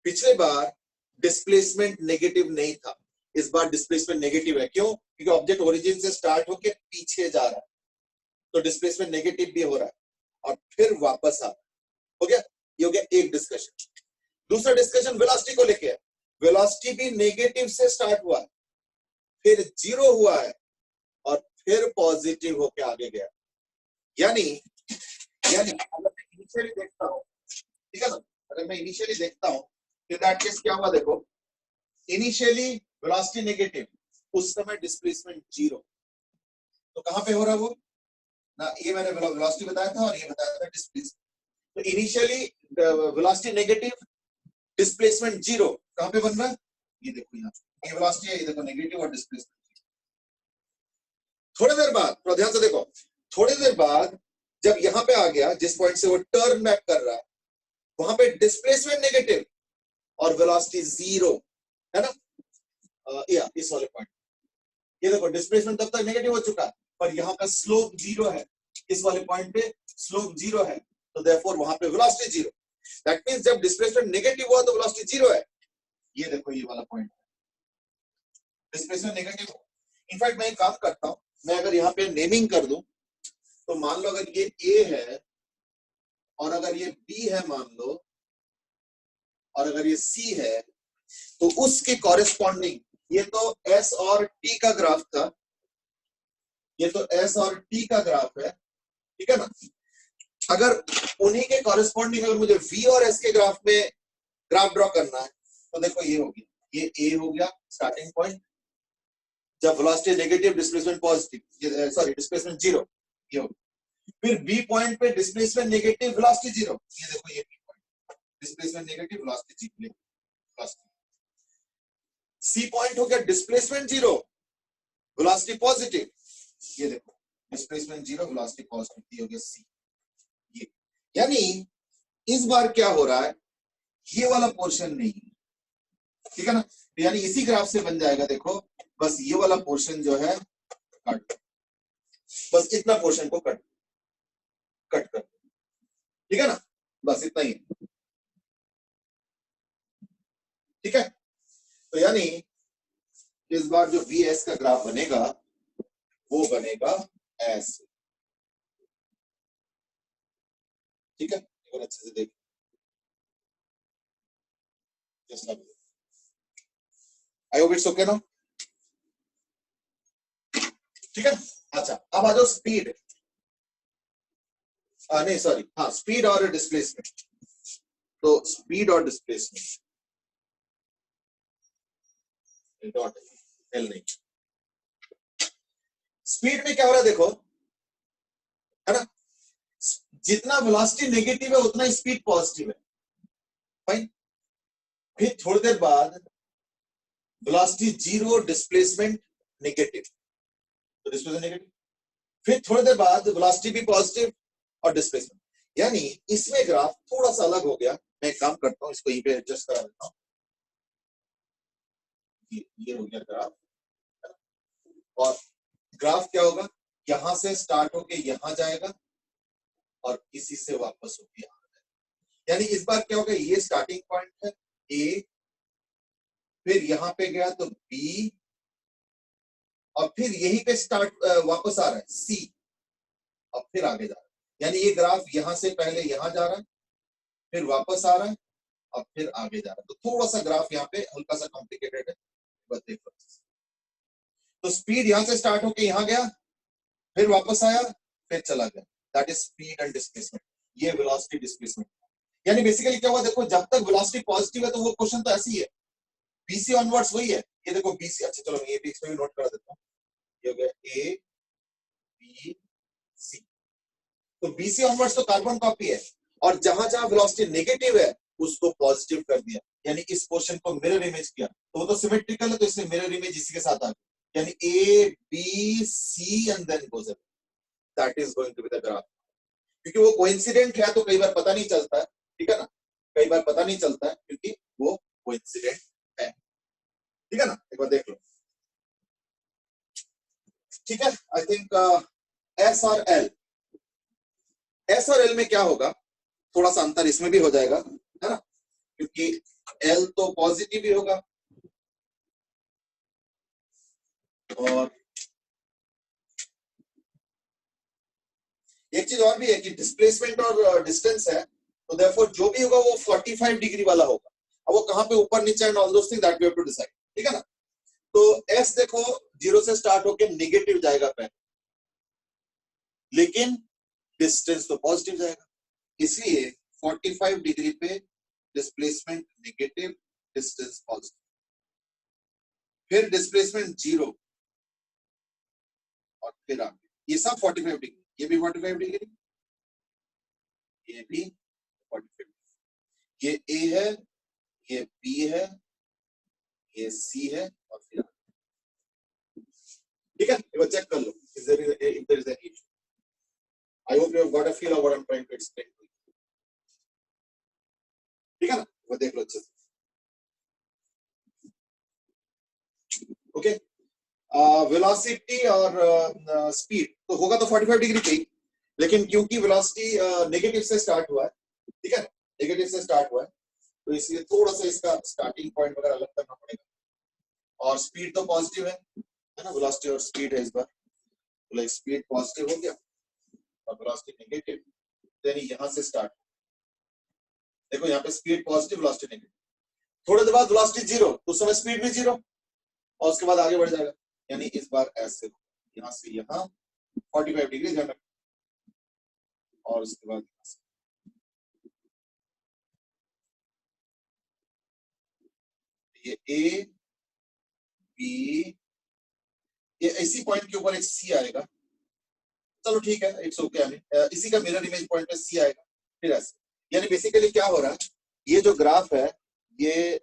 पिछले बार डिस्प्लेसमेंट नेगेटिव नहीं था, इस बार डिस्प्लेसमेंट नेगेटिव है। क्यों? क्योंकि ऑब्जेक्ट ओरिजिन से स्टार्ट होके पीछे जा रहा है, तो डिस्प्लेसमेंट नेगेटिव भी हो रहा है और फिर वापस आ रहा है। हो गया, ये हो गया एक डिस्कशन। दूसरा डिस्कशन वेलोसिटी को लेके है। वेलोसिटी भी नेगेटिव से स्टार्ट हुआ है, फिर जीरो हुआ है और फिर पॉजिटिव होके आगे गया। यानी अगर मैं इनिशियली देखता हूं, ठीक है ना, अगर मैं इनिशियली देखता हूं कि दैट केस क्या हुआ, देखो इनिशियली वेलोसिटी नेगेटिव, उस समय डिस्प्लेसमेंट जीरो, तो कहां पे हो रहा है वो ना, ये मैंने वेलोसिटी बताया था और ये बताया था डिस्प्लेसमेंट। तो initially velocity negative, displacement zero, कहां पे बन रहा है, ये देखो यहाँ, ये वेलोसिटी है, ये देखो नेगेटिव और डिस्प्लेसमेंट। थोड़ी देर बाद, तो ध्यान से देखो, थोड़ी देर बाद जब यहां पे आ गया, जिस पॉइंट से वो टर्न बैक कर रहा है, वहां पे डिस्प्लेसमेंट नेगेटिव और वेलोसिटी जीरो, है ना, या इस वाले पॉइंट, ये देखो डिस्प्लेसमेंट तब तक नेगेटिव हो चुका है, पर यहाँ पे स्लोप जीरो है, इस वाले पॉइंट पे स्लोप जीरो है, तो देयरफॉर वहां पे वेलोसिटी जीरो। दैट मींस जब डिस्प्लेसमेंट नेगेटिव हुआ तो वेलोसिटी जीरो है। ये देखो ये वाला पॉइंट, डिस्प्लेसमेंट नेगेटिव। इनफैक्ट मैं एक काम करता हूं, मैं अगर यहाँ पे नेमिंग कर दूं, तो मान लो अगर ये ए है और अगर ये बी है मान लो, और अगर ये सी है, तो उसके कॉरेस्पॉन्डिंग, ये तो एस और टी का ग्राफ था, ये तो एस और टी का ग्राफ है, ठीक है ना। अगर उन्हीं के कॉरेस्पॉन्डिंग अगर मुझे वी और एस के ग्राफ में ग्राफ ड्रॉ करना है, तो देखो ये हो गया, ये ए हो गया स्टार्टिंग पॉइंट, जब velocity negative, displacement positive, sorry displacement zero, ये हो गया। फिर बी पॉइंट पे डिस्प्लेसमेंट नेगेटिव, वेलोसिटी जीरो, ये देखो ये B point, displacement negative, velocity zero. C point हो गया डिस्प्लेसमेंट जीरो, वेलोसिटी पॉजिटिव, ये देखो डिस्प्लेसमेंट जीरो, वेलोसिटी पॉजिटिव, ये हो गया सी। ये यानी इस बार क्या हो रहा है, ये वाला पोर्शन नहीं, ठीक है ना, यानी इसी ग्राफ से बन जाएगा, देखो बस ये वाला पोर्शन जो है कट, बस इतना पोर्शन को कट कर, ठीक है ना, बस इतना ही, ठीक है। तो यानी इस बार जो वी एस का ग्राफ बनेगा वो बनेगा ऐसे, ठीक है, और अच्छे से देखिए, आई होप इट्स ओके ना, ठीक है। अच्छा, अब आ जाओ स्पीड, नहीं सॉरी, हाँ स्पीड और डिस्प्लेसमेंट। तो स्पीड और डिस्प्लेसमेंट, डॉट एल नहीं, स्पीड में क्या हो रहा है देखो, है ना, जितना वेलोसिटी नेगेटिव है उतना स्पीड पॉजिटिव है, फाइन। फिर थोड़ी देर बाद वेलोसिटी जीरो, डिस्प्लेसमेंट नेगेटिव, तो डिस्प्लेसमेंट नेगेटिव, फिर थोड़ी देर बाद वेलोसिटी भी पॉजिटिव और डिस्प्लेसमेंट, यानी इसमें ग्राफ थोड़ा सा अलग हो गया। मैं एक काम करता हूं, इसको यहीं पे एडजस्ट करा देता हूं, ये हो गया ग्राफ, और ग्राफ क्या होगा, यहां से स्टार्ट होके यहां जाएगा और इसी से वापस होके यहां जाएगा। यानी इस बार क्या होगा, ये स्टार्टिंग पॉइंट है ए, फिर यहां पे गया तो बी, और फिर यहीं पे स्टार्ट वापस आ रहा है सी, और फिर आगे जा रहा है। यानी ये ग्राफ यहां से पहले यहां जा रहा है, फिर वापस आ रहा है, और फिर आगे जा रहा है। तो थोड़ा सा ग्राफ यहाँ पे हल्का सा कॉम्प्लिकेटेड है, बस देखो। तो स्पीड यहां से स्टार्ट होके यहां गया, फिर वापस आया, फिर चला गया, that is speed and displacement. ये वेलोसिटी डिस्प्लेसमेंट। यानी बेसिकली क्या हुआ, देखो जब तक वेलोसिटी पॉजिटिव है तो वो क्वेश्चन तो ऐसे ही है, बीसी ऑनवर्ड्स वही है। ये देखो बीसी, अच्छा चलो ये भी इसमें भी नोट करा देता हूँ, ये हो गया ए बी सी। तो बीसी ऑनवर्ड्स तो कार्बन कॉपी है, और जहां जहां वेलोसिटी नेगेटिव है उसको पॉजिटिव कर दिया, यानी इस पोर्शन को मिरर इमेज किया। तो वो तो सिमेट्रिकल है, तो इसलिए मिरर इमेज इसी के साथ आ गई, यानी A B C and then goes away, that is going to be the graph. क्योंकि वो कोइंसिडेंट है तो कई बार पता नहीं चलता है, ठीक है ना, कई बार पता नहीं चलता है क्योंकि वो कोइंसिडेंट है, ठीक है ना। एक बार देख लो, ठीक है। आई थिंक एस और एल, एस और एल में क्या होगा, थोड़ा सा अंतर इसमें भी हो जाएगा, है ना, क्योंकि एल तो पॉजिटिव ही होगा, और एक चीज और भी है कि डिस्प्लेसमेंट और डिस्टेंस है, तो देयरफॉर जो भी होगा वो 45 डिग्री वाला होगा। अब वो कहां पे ऊपर नीचे and all those thing that we have to decide, ठीक है ना। तो एस देखो 0 से स्टार्ट होके नेगेटिव जाएगा पहले, लेकिन डिस्टेंस तो पॉजिटिव जाएगा, इसलिए 45 डिग्री पे डिस्प्लेसमेंट नेगेटिव, डिस्टेंस पॉजिटिव, फिर डिस्प्लेसमेंट 0, और फिर आगे ये सब 45 डिग्री, ये भी 45 डिग्री, ये भी 45 डिग्री, ये ए है, ये बी है, ये सी है, और फिर आगे, ठीक है। एक बार चेक कर लो if there is any issue. I hope you have got a feel of what I'm trying to explain to you. ठीक है ना, वो देख लो अच्छे से, ओके। वेलोसिटी और स्पीड तो होगा तो 45 डिग्री पे ही, लेकिन क्योंकि वेलोसिटी नेगेटिव से स्टार्ट हुआ है, ठीक है, नेगेटिव से स्टार्ट हुआ है, तो इसलिए थोड़ा सा इसका स्टार्टिंग पॉइंट वगैरह अलग करना पड़ेगा, और स्पीड तो पॉजिटिव है ना, वेलोसिटी और स्पीड है इस बार, तो लाइक स्पीड पॉजिटिव हो गया और वेलोसिटी नेगेटिव, यानी यहां से स्टार्ट, देखो यहाँ पे स्पीड पॉजिटिव, वेलोसिटी नेगेटिव, थोड़ी देर बाद वेलोसिटी 0, उस समय स्पीड भी 0, और उसके बाद आगे बढ़ जाएगा, यानी इस बार ऐसे यहां से यहां 45 डिग्री ध्यान रखना, और उसके बाद यहां से ये ए बी, ये इसी पॉइंट के ऊपर एक सी आएगा, चलो ठीक है, इट्स ओके, इसी का मिरर इमेज पॉइंट पे सी आएगा, फिर ऐसे, यानी बेसिकली क्या हो रहा है, ये जो ग्राफ है ये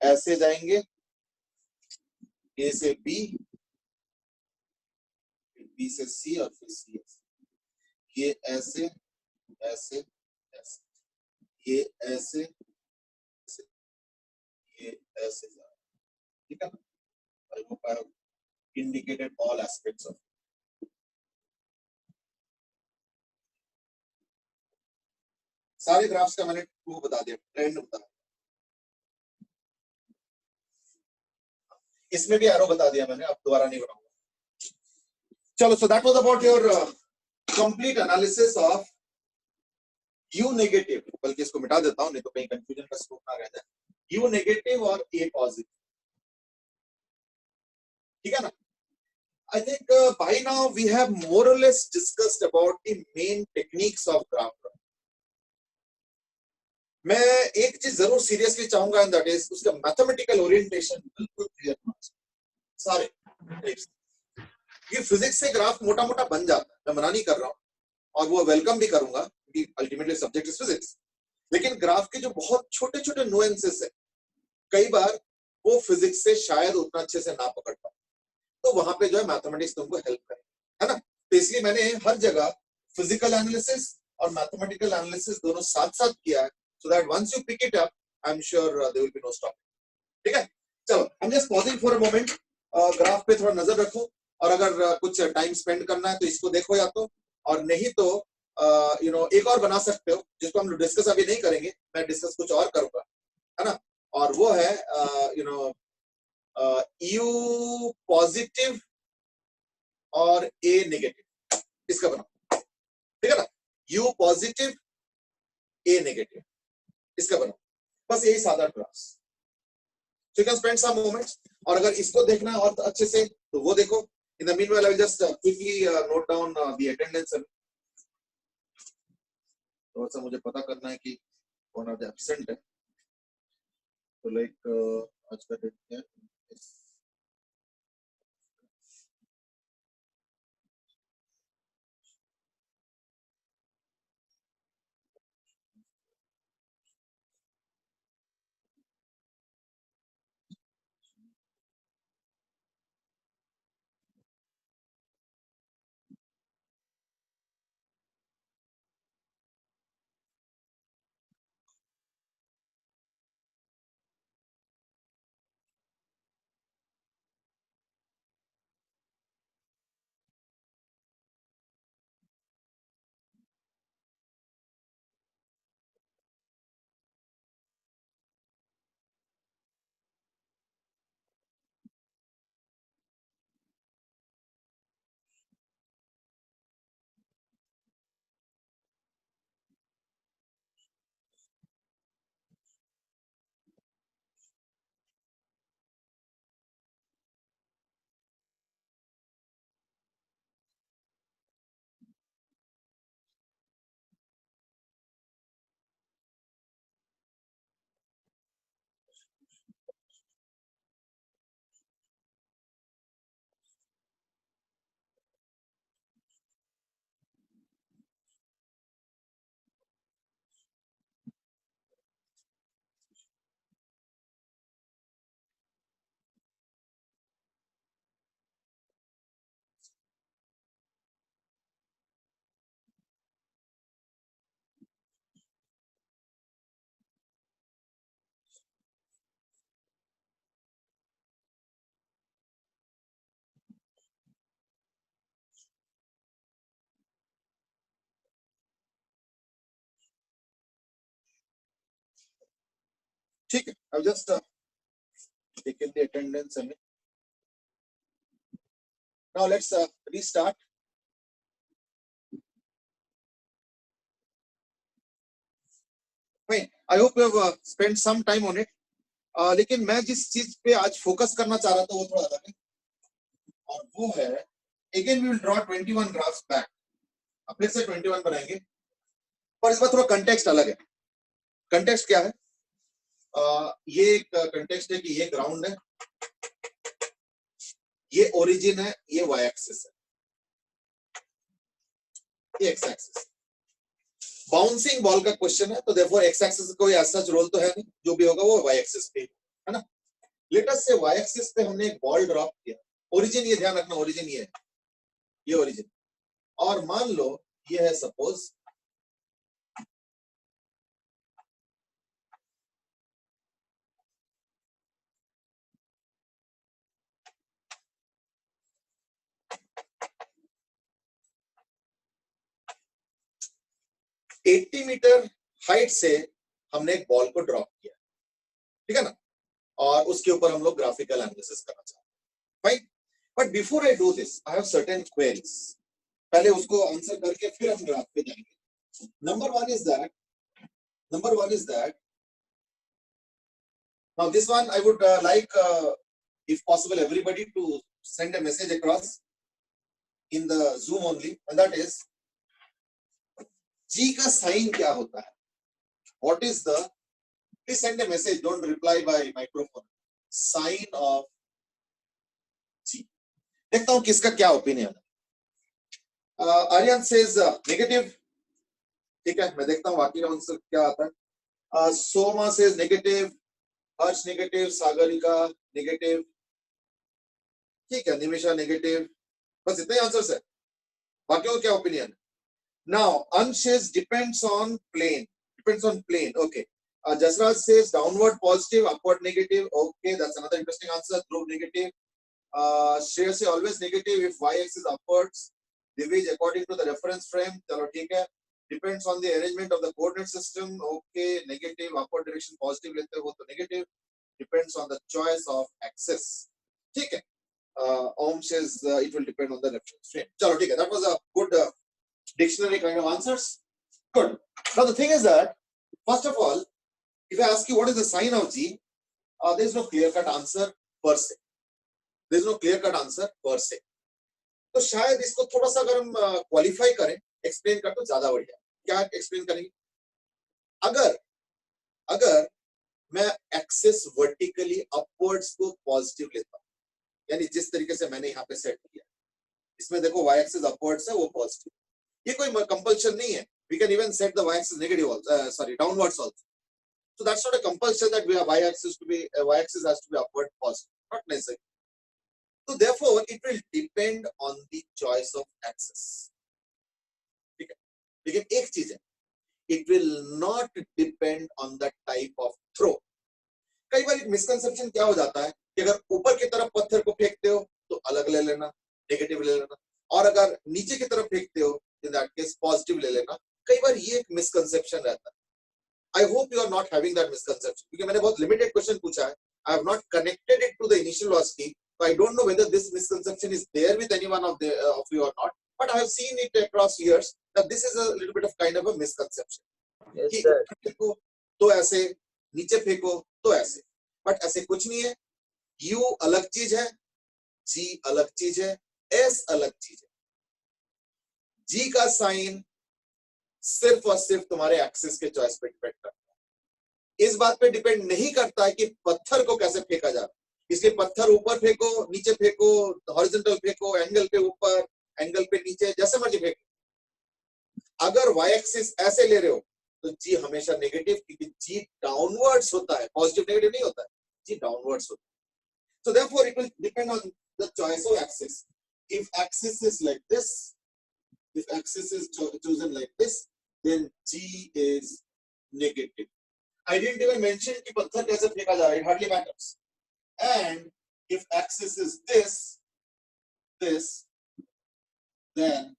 ऐसे जाएंगे, ए से बी, बी से सी, और फिर सी ऐसे, ये ऐसे ऐसे ऐसे, ये ऐसे ऐसे, ये ऐसे जा रहा है, ठीक है ना। I hope I have indicated all aspects of, सारे ग्राफ्स का मैंने वो बता दिया, ट्रेंड बता दिया, इसमें भी एरो बता दिया मैंने, अब दोबारा नहीं बनाऊंगा। चलो, so that was about your complete analysis of you negative, बल्कि इसको मिटा देता हूं नहीं तो कहीं कंफ्यूजन का स्कोप ना रह जाए, यू नेगेटिव और ए पॉजिटिव, ठीक है ना। I think by now we have more or less discussed about the main techniques of graph drawing. मैं एक चीज जरूर सीरियसली चाहूंगा, एंड दैट इज उसका मैथमेटिकल ओरिएंटेशन बिल्कुल क्लियर होना चाहिए सारे। ये फिजिक्स से ग्राफ मोटा मोटा बन जाता है, मैं मना नहीं कर रहा हूँ, और वो वेलकम भी करूंगा क्योंकि अल्टीमेटली सब्जेक्ट इज फिजिक्स, लेकिन ग्राफ के जो बहुत छोटे छोटे नुएंसेस है, कई बार वो फिजिक्स से शायद उतना अच्छे से ना पकड़ पाए, तो वहां पे जो है मैथमेटिक्स तुमको हेल्प करे, है ना। तो इसलिए मैंने हर जगह फिजिकल एनालिसिस और मैथमेटिकल एनालिसिस दोनों साथ साथ किया है, so that once you pick it up I am sure there will be no stop, ठीक है। चलो I'm just pausing for a moment. Graph पे थोड़ा नजर रखो और अगर कुछ टाइम स्पेंड करना है तो इसको देखो या तो, और नहीं तो एक और बना सकते हो जिसको हम डिस्कस अभी नहीं करेंगे, मैं डिस्कस कुछ और करूंगा, है ना, और वो है यू पॉजिटिव और ए नेगेटिव, इसका बनाओ, ठीक है ना, यू पॉजिटिव ए नेगेटिव, इसका बनाओ, बस यही सादा graphs. So you can spend some moments, और अगर इसको देखना है और अच्छे से तो वो देखो। In the meanwhile, I will just quickly note down the attendance. थोड़ा सा मुझे पता करना है कि कौन आज एब्सेंट है, तो लाइक आज का डेट क्या है? ठीक है, I'll just taken the attendance and now let's restart. Fine. I hope you have spent some time on it. लेकिन मैं जिस चीज पे आज फोकस करना चाह रहा था वो थोड़ा अलग है, और वो है again we will draw 21 graphs back. अब फिर से 21 बनाएंगे, पर इस बार थोड़ा कंटेक्स्ट अलग है। कंटेक्स्ट क्या है? ये एक कंटेक्स्ट है कि ये ग्राउंड है, ये ओरिजिन है, ये वाई एक्सिस है, ये एक्स एक्सिस। बाउंसिंग बॉल का क्वेश्चन है, तो देयरफॉर एक्स एक्सिस कोई ऐसा रोल तो है नहीं, जो भी होगा वो वाई एक्सिस पे है ना। लेट अस से वाई एक्सिस पे हमने एक बॉल ड्रॉप किया, ओरिजिन ये ध्यान रखना, ओरिजिन ये है, ये ओरिजिन, और मान लो ये है सपोज एट्टी मीटर हाइट से हमने एक बॉल को ड्रॉप किया, ठीक है ना, और उसके ऊपर हम लोग ग्राफिकल एनालिसिस करना चाहते हैं। Fine, but before I do this I have certain queries, पहले उसको आंसर करके फिर हम ग्राफ पे जाएंगे। Number one is that now this one I would like if possible everybody to send a message across in the Zoom only, and that is G का sign क्या होता है? What is the, please send a message, don't reply by microphone, sign of G. देखता हूं किसका क्या opinion है। Aryan says negative, ठीक है, मैं देखता हूं बाकी का आंसर क्या आता है। सोमा says negative, हर्ष नेगेटिव, सागरिका नेगेटिव, ठीक है, निमिषा नेगेटिव, बस इतने आंसर्स है, बाकियों का क्या opinion? Now Ansh is depends on plane, okay, Jasraj says downward positive, upward negative. Okay, that's another interesting answer. Dhruv negative. Shreyas always negative if y-axis upwards. Divij according to the reference frame. Chalo theek hai. Depends on the arrangement of the coordinate system. Okay, negative, upward direction positive lete ho to negative. Depends on the choice of axis. ठीक है. Om says it will depend on the reference frame. Chalo ठीक है. That was a good dictionary kind of answers. Good. Now the thing is that first of all, if I ask you what is the sign of G, there is no clear-cut answer per se. There is no clear-cut answer per se. तो शायद इसको थोड़ा सा अगर हम qualify करें, explain कर तो ज्यादा बढ़िया. क्या एक्सप्लेन करेंगे? अगर मैं एक्सेस वर्टिकली अपवर्ड्स को पॉजिटिव लेता हूं, यानी जिस तरीके से मैंने यहाँ पे सेट किया, इसमें देखो y एक्सिस अपवर्ड्स है, वो पॉजिटिव. ये कोई कंपल्शन नहीं है. We can even set the y axis negative also, downwards also. So that's not a compulsion that we have y axis has to be upward positive. Not necessary. So therefore, it will depend on the choice of axis. ठीक है. लेकिन एक चीज है, it will not depend on the type of throw. कई बार एक misconception क्या हो जाता है कि अगर ऊपर की तरफ पत्थर को फेंकते हो तो अलग ले लेना, नेगेटिव ले लेना, और अगर नीचे की तरफ फेंकते हो in that case पॉजिटिव ले लेना. कई बार ये एक मिसकंसेप्शन रहता है. I hope you are not having that misconception. क्योंकि मैंने बहुत limited question पूछा है. I have not connected it to the initial velocity, so I don't know whether this misconception is there with anyone of you or not. But I have seen it across years that this is a little bit of kind of a misconception.
Yes,
कि
sir.
ऊपर फेंको तो ऐसे, नीचे फेंको तो ऐसे. But ऐसे कुछ नहीं है. U अलग चीज है, G अलग चीज है, S अलग चीज है. G का साइन सिर्फ और सिर्फ तुम्हारे एक्सिस के चॉइस पे डिपेंड करता है. इस बात पे डिपेंड नहीं करता है कि पत्थर को कैसे फेंका जा रहा है. इसलिए पत्थर ऊपर फेंको, नीचे फेंको, हॉरिजॉन्टल फेंको, एंगल पे ऊपर, एंगल पे नीचे, जैसे मर्जी फेंको. अगर वाई एक्सिस ऐसे ले रहे हो तो जी हमेशा नेगेटिव, क्योंकि जी डाउनवर्ड्स होता है, पॉजिटिव नेगेटिव नहीं होता है, जी डाउनवर्ड्स होता है. So therefore it will depend on the choice of axis. If axis is like this, if axis is chosen like this, then G is negative. I didn't even mention कि पत्थर कैसे फेंका जा रहा है. It hardly matters. And if axis is this, then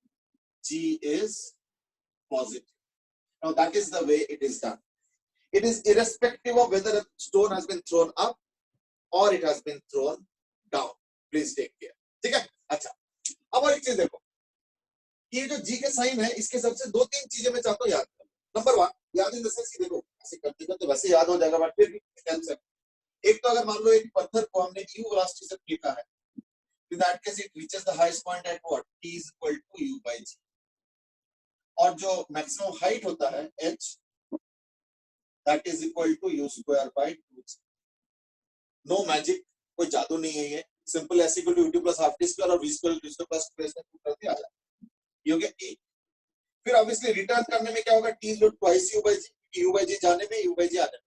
G is positive. Now that is the way it is done. It is irrespective of whether a stone has been thrown up or it has been thrown down. Please take care. ठीक है? अच्छा. अब और एक चीज देखो. ये जो G के साइन है, इसके सबसे दो तीन चीजें मैं चाहता हूँ याद कर. नंबर 1, याद इन द सेंस कि देखो ऐसे करते करते वैसे याद हो जाएगा, बट फिर भी टेंशन. एक तो अगर मान लो एक पत्थर को हमने u वेलोसिटी से फेंका है, in that case it reaches the highest point at what? T is equal to u by g. और जो मैक्सिमम हाइट होता है h, that is equal to u square by 2g. No magic, कोई जादू नहीं है ये. Simple s equal to ut plus half t square और v square to t plus 2 से पुट करके आ जाए. ये हो गया a. फिर ऑब्वियसली रिटर्न करने में क्या होगा? t is twice u by g. u by g जाने में, u by g आने में.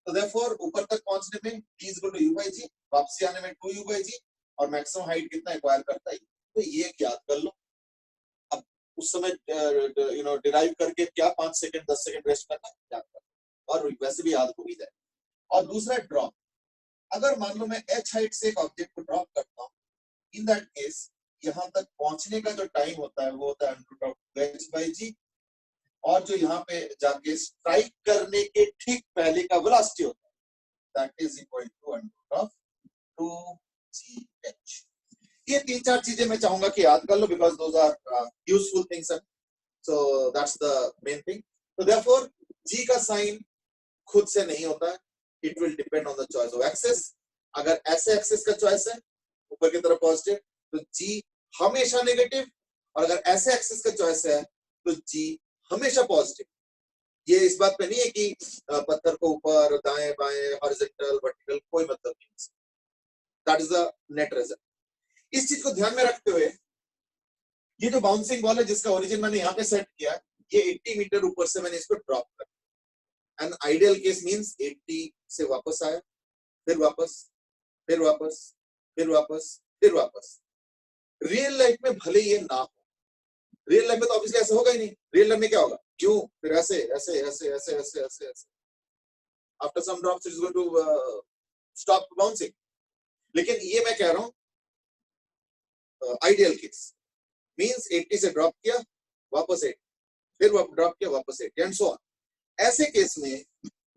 तो therefore ऊपर तक पहुंचने में t is equal to u by g, वापसी आने में 2u by g, और मैक्सिमम हाइट कितना एक्वायर करता है. तो ये याद कर लो. अब उस समय डिराइव करके क्या 5 सेकंड 10 सेकंड वेस्ट करना है, याद कर लो, और वैसे भी याद हो ही जाए. और दूसरा ड्रॉप. अगर मान लो मैं h हाइट से एक ऑब्जेक्ट को ड्रॉप करता हूँ, इन दैट केस यहाँ तक पहुंचने का जो टाइम होता है वो होता है under root of h by g, और जो यहाँ पे जाके स्ट्राइक करने के ठीक पहले का वेलोसिटी होता है, that is equal to under root of 2gh. ये तीन चार चीजें मैं चाहूंगा कि याद कर लो, because those are useful things. So that's the main thing. तो देयरफॉर g का साइन खुद से नहीं होता है. It will depend on the choice of axis. अगर ऐसे एक्सिस का चॉइस है ऊपर की तरफ पॉजिटिव, तो g हमेशा नेगेटिव, और अगर ऐसे एक्सिस का चॉइस है तो g हमेशा पॉजिटिव. ये इस बात पे नहीं है कि पत्थर को ऊपर, दाएं बाएं, हॉरिजॉन्टल, वर्टिकल, कोई मतलब नहीं. That is the net result. इस चीज को ध्यान में रखते हुए ये जो बाउंसिंग बॉल है जिसका ओरिजिन मैंने यहाँ पे सेट किया, ये 80 मीटर ऊपर से मैंने इसको ड्रॉप कर. एन आइडियल केस मींस 80 से वापस आया, फिर वापस, फिर वापस, फिर वापस, फिर वापस. रियल लाइफ में भले ये ना हो, रियल लाइफ में तो ऑब्वियसली ऐसा होगा ही नहीं. रियल लाइफ में क्या होगा? क्यों? फिर ऐसे ऐसे ऐसे ऐसे ऐसे ऐसे ऐसे. after some drops it is going to stop bouncing. लेकिन ये मैं कह रहा हूँ आइडियल केस मींस 80 से ड्रॉप किया वापस 80, फिर ड्रॉप किया वापस 80 एंड सो ऑन. ऐसे केस में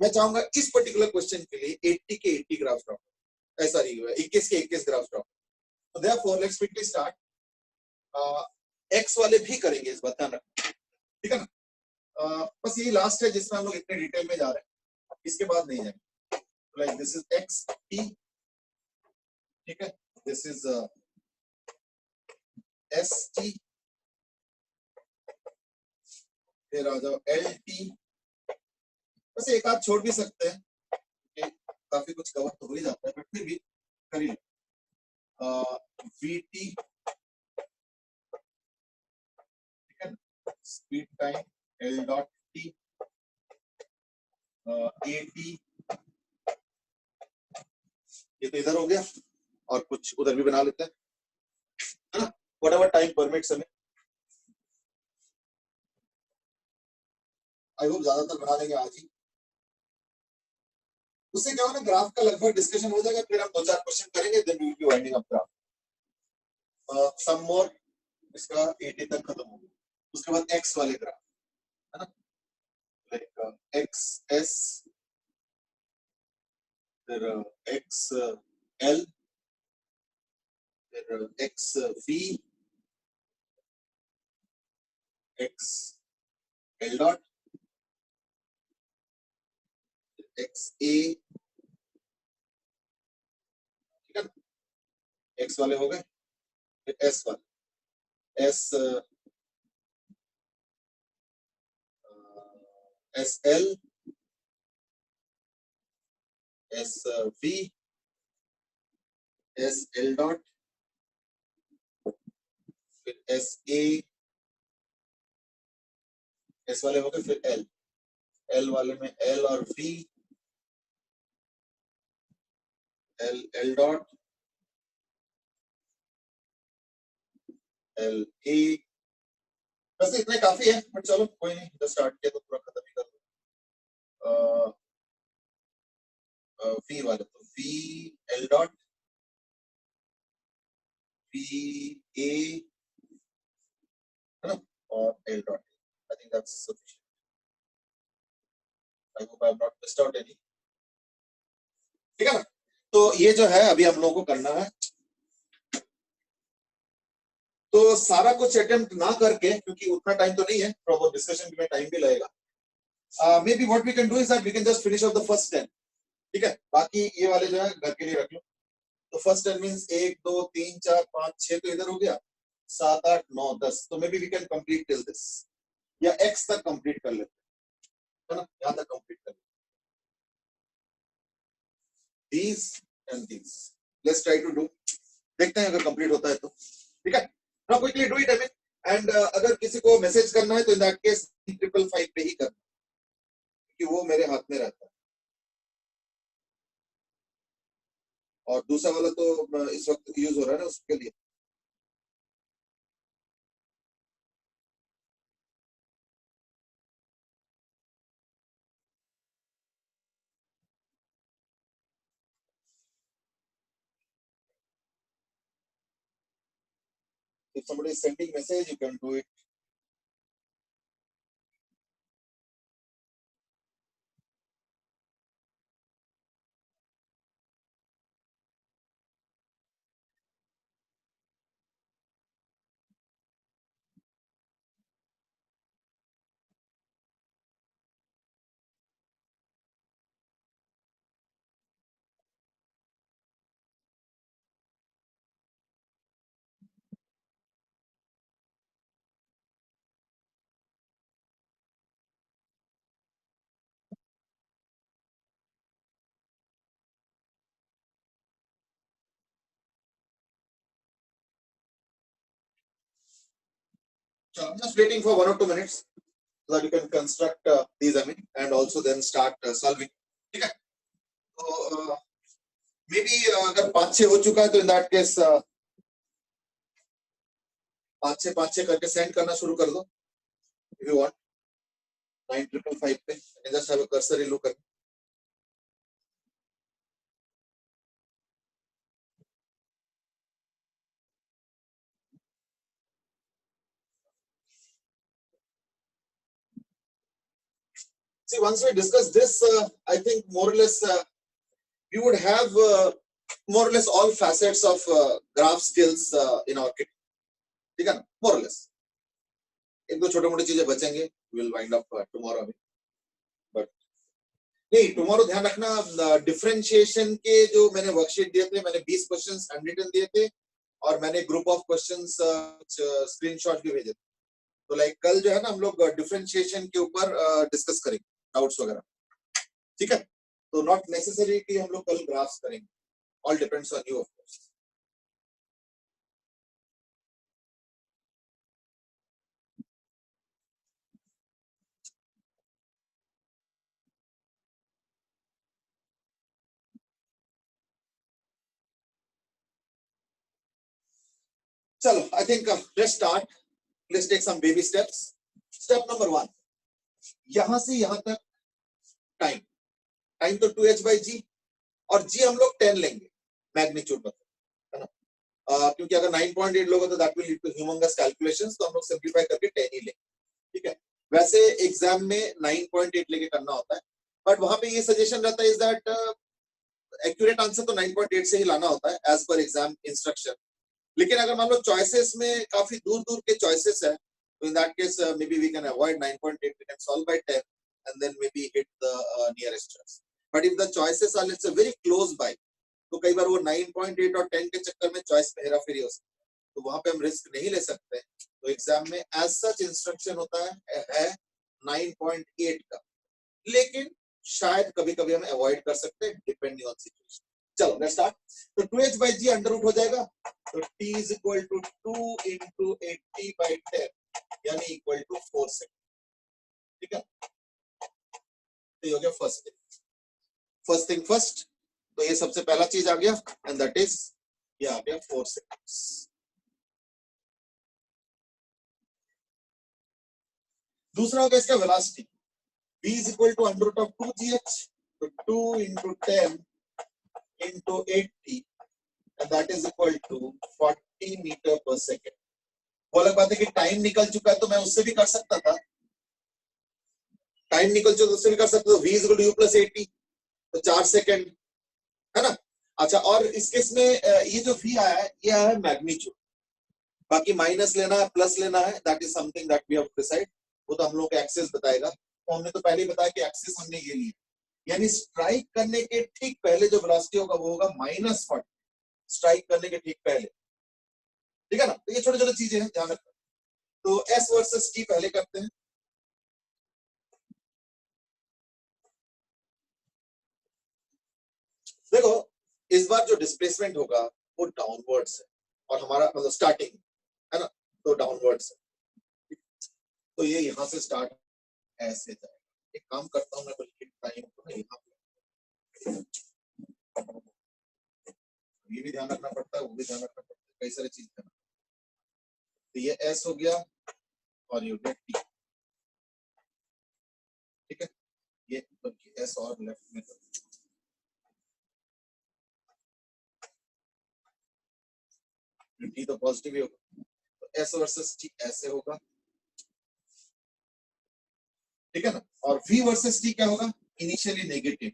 मैं चाहूंगा इस पर्टिकुलर क्वेश्चन के लिए 80 के 80 ग्राफ्स ड्रॉप, सॉरी 21 के 21 ग्राफ्स ड्रॉप. तो therefore let's quickly start. X वाले भी करेंगे इस बात ध्यान रखना, ठीक है ना. बस ये लास्ट है जिसमें हम लोग इतने डिटेल में जा रहे हैं, इसके बाद नहीं जाएंगे. Like this is x T, ठीक है, दिस इज एस टी, फिर आ जाओ एल टी. बस एक आध छोड़ भी सकते हैं, काफी कुछ कवर तो हो ही जाता है, बट फिर भी कर ही लो. वी टी, ठीक है, speed time L dot T, A T, ये तो इधर हो गया और कुछ उधर भी बना लेते हैं, है ना, व्हाटएवर टाइम परमिट्स हमें. आई होप ज्यादातर बना लेंगे आज ही. उससे क्या होगा, ग्राफ का लगभग डिस्कशन हो जाएगा, फिर हम 2-4 क्वेश्चन करेंगे, then we will be winding up graph. Some more, इसका 80 तक खत्म हो गया. उसके बाद एक्स वाले ग्राफ, है ना, लाइक एक्स एस, फिर एक्स एल, फिर x v, x l dot, x a, ठीक है ना, एक्स वाले हो गए. फिर एस वाले, S S L, S V, S L dot, फिर एस ए, एस वाले हो गए. फिर एल, एल वाले में एल और V, L L dot, L A. वैसे इतने काफी है, बट चलो कोई नहीं, जब स्टार्ट किया तो पूरा खत्म ही कर दो. वी वाले तो V L dot, V A, है ना, और L dot. I think that's sufficient. I hope I have not missed out any, ठीक है ना. तो ये जो है अभी हम लोगों को करना है, तो सारा कुछ अटेम्प्ट ना करके, क्योंकि उतना टाइम तो नहीं है, प्रॉपर डिस्कशन में टाइम भी लगेगा. Maybe what we can do is that we can just finish off the first 10, ठीक है. बाकी ये वाले जो है घर के लिए रख लो. तो फर्स्ट 10 मींस 1 2 3 4 5 6 तो इधर हो गया, 7 8 9 10. तो maybe we can complete till this, या एक्स तक कंप्लीट कर लेते हैं, है ना, यहां तक कंप्लीट कर लेते हैं. these and these, let's try to do, देखते हैं अगर कंप्लीट होता है तो, ठीक है. Now quickly do it. I mean, and अगर किसी को मैसेज करना है तो इन दैट केस 555 पे ही करना, क्योंकि वो मेरे हाथ में रहता है. और दूसरा वाला तो इस वक्त यूज हो रहा है ना, उसके लिए. If somebody is sending message, you can do it. So I'm just waiting for 1 or 2 minutes so that you can construct these, I mean, and also then start solving. ठीक है. तो मे बी अगर 5-6 हो चुका है तो in that case 5-6 करके send करना शुरू कर दो. If you want 9555 पे, and just have a cursory look at. See, once we discuss this, I think more or less we would have more or less all facets of graph skills in our kit. ठीक है ना? More or less. एक दो छोटे मोटे चीजें बचेंगे. We'll wind up tomorrow. But नहीं, tomorrow ध्यान रखना, डिफरेंशिएशन के जो मैंने वर्कशीट दिए थे, मैंने 20 क्वेश्चंस हैंडरिटन दिए थे और मैंने ग्रुप ऑफ क्वेश्चंस स्क्रीनशॉट भी भेजे थे. तो लाइक कल जो है ना हम लोग डिफरेंशिएशन के ऊपर डिस्कस करेंगे डाउट्स वगैरह. ठीक है? तो नॉट नेसेसरी कि हम लोग कल ग्राफ्स करेंगे. All depends on you of course. चलो, I think let's start. Let's take some baby steps. Step number 1. यहां से यहां तक टाइम. टाइम तो 2h/g और g हम लोग 10 लेंगे मैग्नीट्यूड पर, है ना? क्योंकि अगर 9.8 लोगे तो that will lead to humongous calculations, तो हम लोग सिंपलीफाई करके 10 ही लेंगे. ठीक है? वैसे एग्जाम में 9.8 लेके करना होता है, बट वहां पे ये सजेशन रहता है इज दैट एक्यूरेट आंसर तो 9.8 से ही लाना होता है एज पर एग्जाम इंस्ट्रक्शन. लेकिन अगर मान लो चॉइसेस में काफी दूर दूर के चॉइसेस है, तो in that case maybe we can avoid 9.8, we can solve by 10 and then maybe hit the nearest choice. But if the choices are let's say very close by, तो कई बार वो 9.8 और 10 के चक्कर में choice में हेराफेरी हो सकती है, तो वहां पे हम रिस्क नहीं ले सकते. तो एग्जाम में एज सच इंस्ट्रक्शन होता है 9.8 का, लेकिन शायद कभी कभी हम अवॉइड कर सकते हैं डिपेंडिंग ऑन सिचुएशन. चलो लेट्स स्टार्ट. तो 2h/g अंडर रूट हो जाएगा, तो t is equal to 2 into 80/10 यानी इक्वल टू 4 सेकंड. ठीक है? तो ये हो गया फर्स्ट थिंग फर्स्ट. तो ये सबसे पहला चीज आ गया एंड दैट इज ये आ गया 4 सेकंड्स. दूसरा हो गया इसका velocity. v is equal to under root of 2gh, तो 2 into 10 into 80 and that is equal to 40 meter per second. वो अलग बात है कि टाइम निकल चुका है तो मैं उससे भी कर सकता था, टाइम निकल चुका तो उससे भी कर सकता था. v is equal to u plus 80, तो 4 सेकंड, है ना? अच्छा, और इस केस में ये जो v आया है ये आया है मैग्नीट्यूड. बाकी माइनस लेना है प्लस लेना है, that is something that we have to decide. वो तो हम लोग का एक्सेस बताएगा. तो हमने तो पहले ही बताया कि एक्सेस हमने ये लिया, यानी स्ट्राइक करने के ठीक पहले जो वेलोसिटी होगा वो होगा -40. स्ट्राइक करने के ठीक पहले. ठीक है ना? तो ये छोटे छोटे चीजें हैं, ध्यान रखना. तो s वर्सेस t पहले करते हैं. देखो, इस बार जो डिस्प्लेसमेंट होगा वो डाउनवर्ड्स है और हमारा मतलब स्टार्टिंग है ना, तो डाउनवर्ड्स है. तो ये यहां से स्टार्ट ऐसे जाएगा. एक काम करता हूं मैं, बल्कि टाइम को यहाँ ये भी ध्यान रखना पड़ता है, वो भी ध्यान रखना पड़ता है, कई सारी चीज ध्यान. तो ये s हो गया और ये हो गया t. ठीक है? ये बल्कि s और लेफ्ट में t तो पॉजिटिव ही होगा, तो s वर्सेस t ऐसे होगा. ठीक है ना? और v वर्सेस t क्या होगा? Initially negative.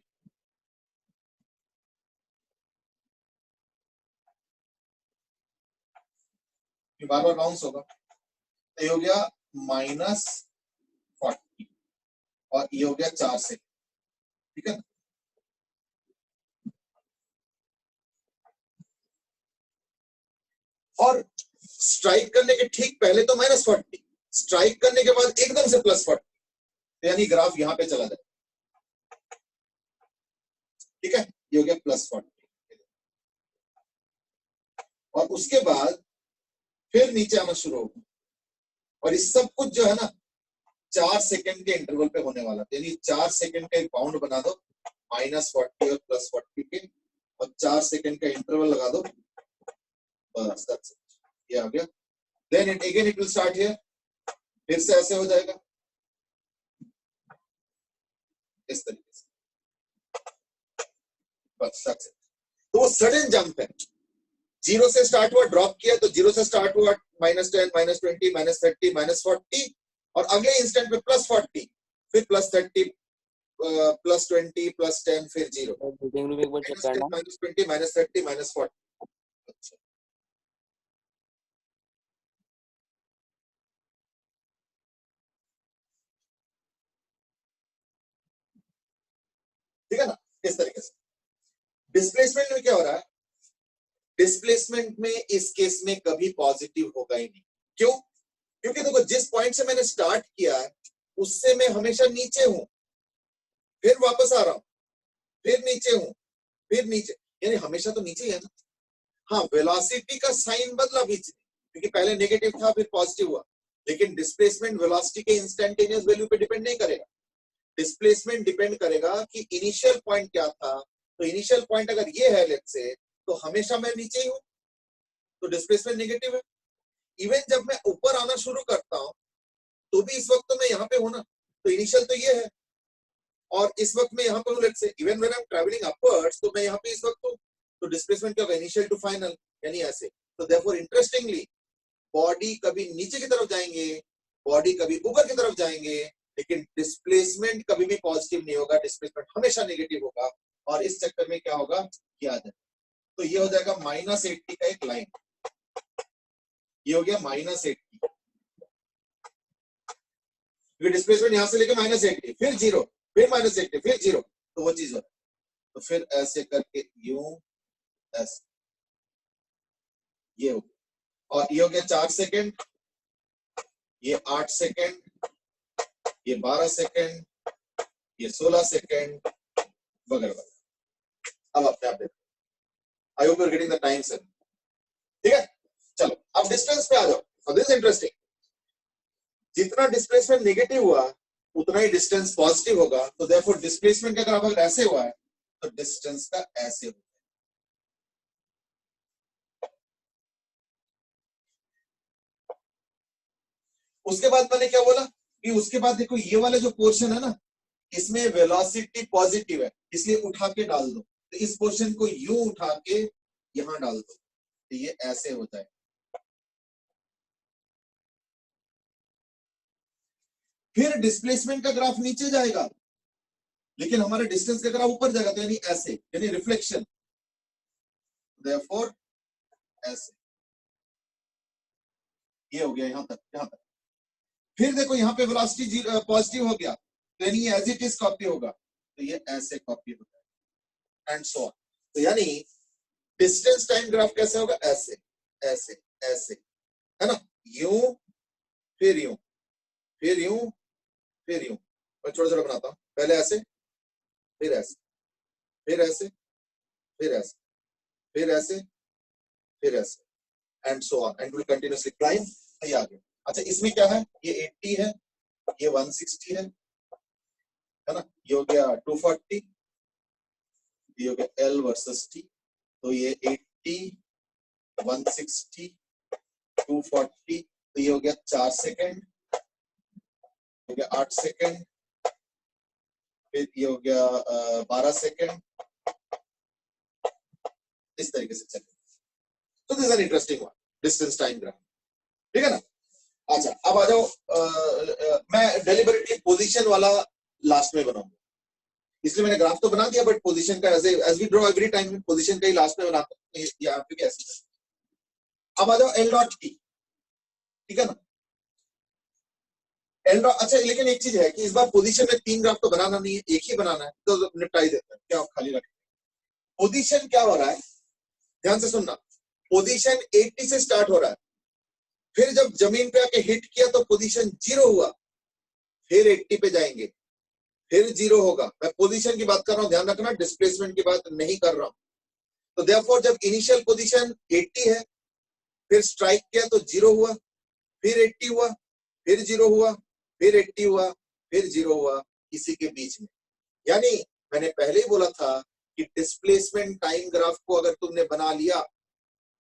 बार बार बाउंस होगा. ये हो गया -40 और ये हो गया 4 से. ठीक है? और स्ट्राइक करने के ठीक पहले तो -40, स्ट्राइक करने के बाद एकदम से +40, यानी ग्राफ यहां पे चला जाए. ठीक है? ये हो गया +40 और उसके बाद फिर नीचे आना शुरू होगा. और इस सब कुछ जो है ना 4 सेकंड के इंटरवल पे होने वाला, यानी 4 सेकंड का एक बाउंड बना दो -40 और +40 के, और 4 सेकंड का इंटरवल लगा दो, बस दैट्स इट. ये आ गया. Then it again it will start here. फिर से ऐसे हो जाएगा इस तरीके से, बस दैट्स इट. तो वो सडन जंप है. 0 से स्टार्ट हुआ, ड्रॉप किया, तो 0 से स्टार्ट हुआ -10, -20, -30, -40 और अगले इंस्टेंट पे +40, फिर +30, +20 +10 फिर 0
मीटिंग रूम एक बार चेक करना।
-20 -30 -40। अच्छा ठीक है ना, इस तरीके से। डिस्प्लेसमेंट में क्या हो रहा है, डिस्प्लेसमेंट में इस केस में कभी पॉजिटिव होगा ही नहीं। क्यों? क्योंकि देखो जिस पॉइंट से मैंने स्टार्ट किया है उससे मैं हमेशा नीचे हूं, फिर वापस आ रहा हूं, फिर नीचे हूं, फिर नीचे, यानी हमेशा तो नीचे ही है ना। हाँ, वेलोसिटी का साइन बदला बीच में, क्योंकि पहले नेगेटिव था फिर पॉजिटिव हुआ, लेकिन डिस्प्लेसमेंट वेलोसिटी के इंस्टेंटेनियस वैल्यू पे डिपेंड नहीं करेगा। डिस्प्लेसमेंट डिपेंड करेगा कि इनिशियल पॉइंट क्या था। तो इनिशियल पॉइंट अगर ये है लेट्स से, तो हमेशा मैं नीचे ही हूं, तो डिस्प्लेसमेंट नेगेटिव है। इवन जब मैं ऊपर आना शुरू करता हूं तो भी इस वक्त तो मैं यहाँ पे हूं ना, तो इनिशियल तो ये है और इस वक्त मैं यहाँ पे हूं let's say. Even when I am travelling upwards तो मैं यहाँ पे इस वक्त हूं, तो डिस्प्लेसमेंट क्या होगा, इनिशियल टू फाइनल, यानी ऐसे। तो देयरफॉर इंटरेस्टिंगली बॉडी कभी नीचे की तरफ जाएंगे, बॉडी कभी ऊपर की तरफ जाएंगे, लेकिन डिस्प्लेसमेंट कभी भी पॉजिटिव नहीं होगा, डिस्प्लेसमेंट हमेशा नेगेटिव होगा। और इस चक्कर में क्या होगा, याद है, तो ये हो जाएगा -80 का एक लाइन, ये हो गया -80, क्योंकि डिस्प्लेसमेंट यहां से लेके -80 फिर 0 फिर -80 फिर 0, तो वो चीज हो रहा है। तो फिर ऐसे करके यूं ऐसे, ये हो गया, और ये हो गया 4 सेकेंड, ये 8 सेकेंड, ये 12 सेकेंड, ये 16 सेकेंड वगैरह वगैरह। अब अपने आप देखो, I hope you are getting the time sir. ठीक है, चलो अब डिस्टेंस पे आ जाओ। और दिस इज इंटरेस्टिंग, जितना डिस्प्लेसमेंट नेगेटिव हुआ उतना ही डिस्टेंस पॉजिटिव होगा। तो देयरफॉर डिस्प्लेसमेंट का ग्राफ अगर ऐसे हुआ है तो डिस्टेंस का ऐसे होगा। उसके बाद मैंने क्या बोला कि उसके बाद देखो ये वाला जो पोर्शन है ना, इसमें वेलोसिटी पॉजिटिव है, इसलिए उठा के डाल दो। तो इस पोर्शन को यूं उठा के यहां डाल दो, तो ये ऐसे होता है। फिर डिस्प्लेसमेंट का ग्राफ नीचे जाएगा, लेकिन हमारा डिस्टेंस का ग्राफ ऊपर जाएगा, तो यानी ऐसे, यानी रिफ्लेक्शन। देयरफॉर ऐसे, ये हो गया यहां तक, यहां तक। फिर देखो यहाँ पे वेलोसिटी पॉजिटिव हो गया, तो यानी ये एज इट इज कॉपी होगा, तो ये ऐसे कॉपी होता है, एंड सो ऑन। तो यानी डिस्टेंस टाइम ग्राफ कैसे होगा, ऐसे ऐसे ऐसे, है ना, यूं फिर यूं फिर यूं फिर यूं। मैं छोटा छोटा बनाता हूं, पहले ऐसे, फिर ऐसे, फिर ऐसे, फिर ऐसे, फिर ऐसे, फिर ऐसे, and so on, and will continuously climb. ये आ गया। अच्छा, इसमें क्या है, ये 80 है, ये 160 है ना, ये हो गया 240, ये हो गया L वर्सेस T, तो ये 80 160 240, तो ये हो गया 4 सेकेंड, हो गया 8 सेकेंड, फिर ये हो गया 12 सेकेंड, इस तरीके से चलेगा। तो this is an interesting one, distance time graph. ठीक है ना। अच्छा, अब आ जाओ, मैं डेलिबरेटली पोजीशन वाला लास्ट में बनाऊंगा, इसलिए मैंने ग्राफ तो बना दिया, बट पोजीशन का as we draw every time position का ही लास्ट में बनाता हूं, यहाँ पे भी ऐसे। अब आ जाओ L डॉट T, ठीक है ना, L डॉट। अच्छा, लेकिन एक चीज है कि इस बार पोजीशन में 3 ग्राफ तो बनाना नहीं है, एक ही बनाना है, तो निपटाई देते हैं, क्या खाली रखें। पोजीशन क्या हो रहा है, ध्यान से सुनना, पोजीशन 80 से स्टार्ट हो रहा है, फिर जब जमीन पे आके हिट किया तो पोजीशन 0 हुआ, फिर 80 पे जाएंगे, फिर 0 होगा। मैं पोजीशन की बात कर रहा हूं, ध्यान रखना, डिस्प्लेसमेंट की बात नहीं कर रहा हूं। तो देयरफॉर जब इनिशियल पोजीशन 80 है, फिर स्ट्राइक किया तो 0 हुआ, फिर 80 हुआ, फिर 0 हुआ, फिर 80 हुआ, फिर 0 हुआ, इसी के बीच में। यानी मैंने पहले ही बोला था कि डिस्प्लेसमेंट टाइम ग्राफ को अगर तुमने बना लिया,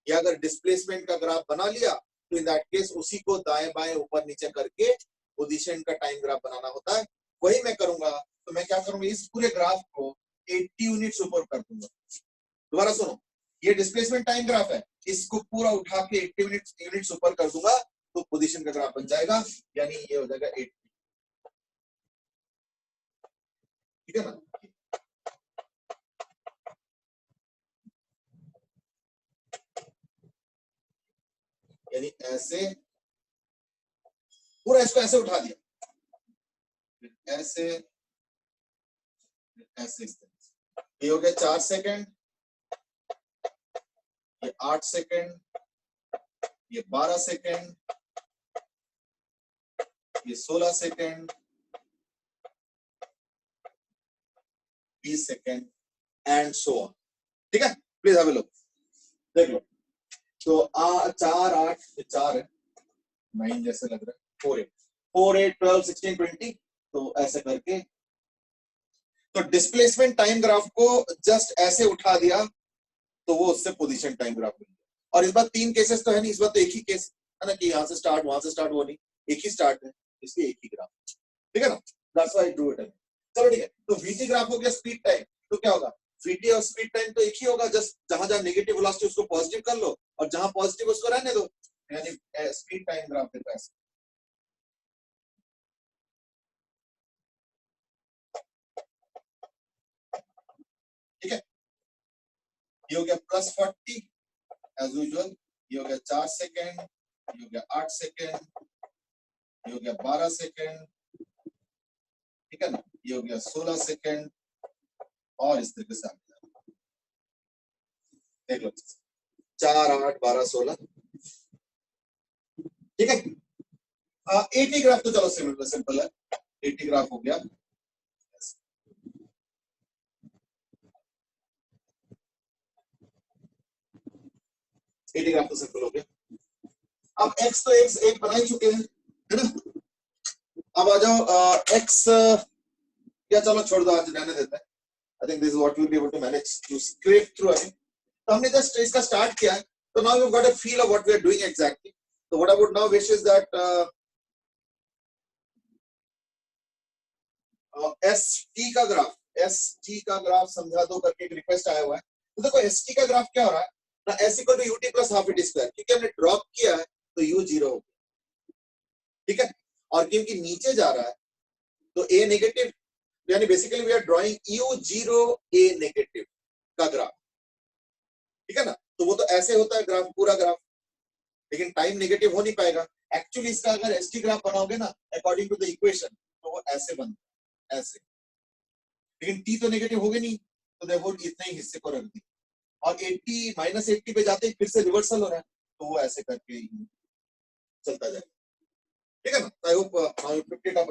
या अगर डिस्प्लेसमेंट का ग्राफ बना लिया, तो इन दैट केस उसी को दाएं बाएं ऊपर नीचे करके पोजीशन का टाइम ग्राफ बनाना होता है। वही मैं करूंगा। तो मैं क्या करूंगा, इस पूरे ग्राफ को 80 यूनिट्स ऊपर कर दूंगा। दोबारा सुनो, ये डिस्प्लेसमेंट टाइम ग्राफ है, इसको पूरा उठा के 80 यूनिट्स ऊपर कर दूंगा, तो पोजीशन का ग्राफ बन जाएगा, यानी ये हो जाएगा 80। ठीक है ना। यानी ऐसे पूरा इसको ऐसे उठा दिया, ऐसे ऐसे इस तरह से। ये हो गया 4 सेकंड, ये 8 सेकंड, ये 12 सेकंड, ये 16 second, 20 second and so on. ठीक है, प्लीज हैव अ लुक, देख लो। तो 4 8 ये 4 है, 9 जैसे लग रहा है, 4 8 4 8 12 16 20। तो ऐसे करके तो डिस्प्लेसमेंट टाइम ग्राफ को जस्ट ऐसे उठा दिया तो वो उससे पोजीशन टाइम ग्राफ बन गया। और इस बार 3 केसेस तो है नहीं, इस बार तो एक ही केस है ना, कि यहाँ से स्टार्ट वहां से स्टार्ट, वो नहीं, एक ही स्टार्ट है, इसलिए एक ही ग्राफ। ठीक है ना, that's why I drew it. चलो ठीक है, तो वीटी ग्राफ हो गया स्पीड टाइम, तो क्या होगा, वीटी और स्पीड टाइम तो एक ही होगा, जस्ट जहां जहां नेगेटिव वेलोसिटी उसको पॉजिटिव कर लो और जहां पॉजिटिव उसको रहने दो, यानी स्पीड टाइम ग्राफ देखो ऐसे। ठीक है, ये हो गया +40 एज यूजुअल, ये हो गया 4 सेकेंड, ये हो गया 8 सेकेंड, ये हो गया 12 सेकेंड, ठीक है ना, ये हो गया 16 सेकेंड और इस तरीके से देख लो 4 8 12 16। ठीक है, 80 ग्राफ तो चलो सिंपल है, 80 ग्राफ हो गया। ग्राफ तो सिंपल हो गया। अब x तो x एक बना ही चुके हैं, है ना। अब आ जाओ x, या चलो छोड़ दो, आज रहने देते हैं। I think this is what we will be able to manage to scrap through. तो हमने जस्ट इसका स्टार्ट किया है, तो now you got a feel of what we are doing exactly. तो what I would now wish is that ST का graph समझा दो करके एक रिक्वेस्ट आया हुआ है। तो देखो ST का ग्राफ क्या हो रहा है ना, S equal to UT plus half it square, क्योंकि हमने ड्रॉप किया है तो U 0 हो गया। ठीक है, और क्योंकि नीचे जा रहा है तो A नेगेटिव, यानी basically we are drawing U 0 A negative का ग्राफ। ठीक है ना, तो वो तो ऐसे होता है ग्राफ, पूरा ग्राफ, लेकिन टाइम नेगेटिव हो नहीं पाएगा। एक्चुअली इसका अगर ST ग्राफ बनाओगे ना अकॉर्डिंग टू द इक्वेशन, तो वो ऐसे बनता है, ऐसे, लेकिन T तो नेगेटिव हो गया नहीं, तो देखो इतने ही हिस्से को रख दी और 80 -80 पे जाते ही फिर से रिवर्सल हो रहा है, तो वो ऐसे करके चलता जाएगा। ठीक है ना, I hope now you picked it up.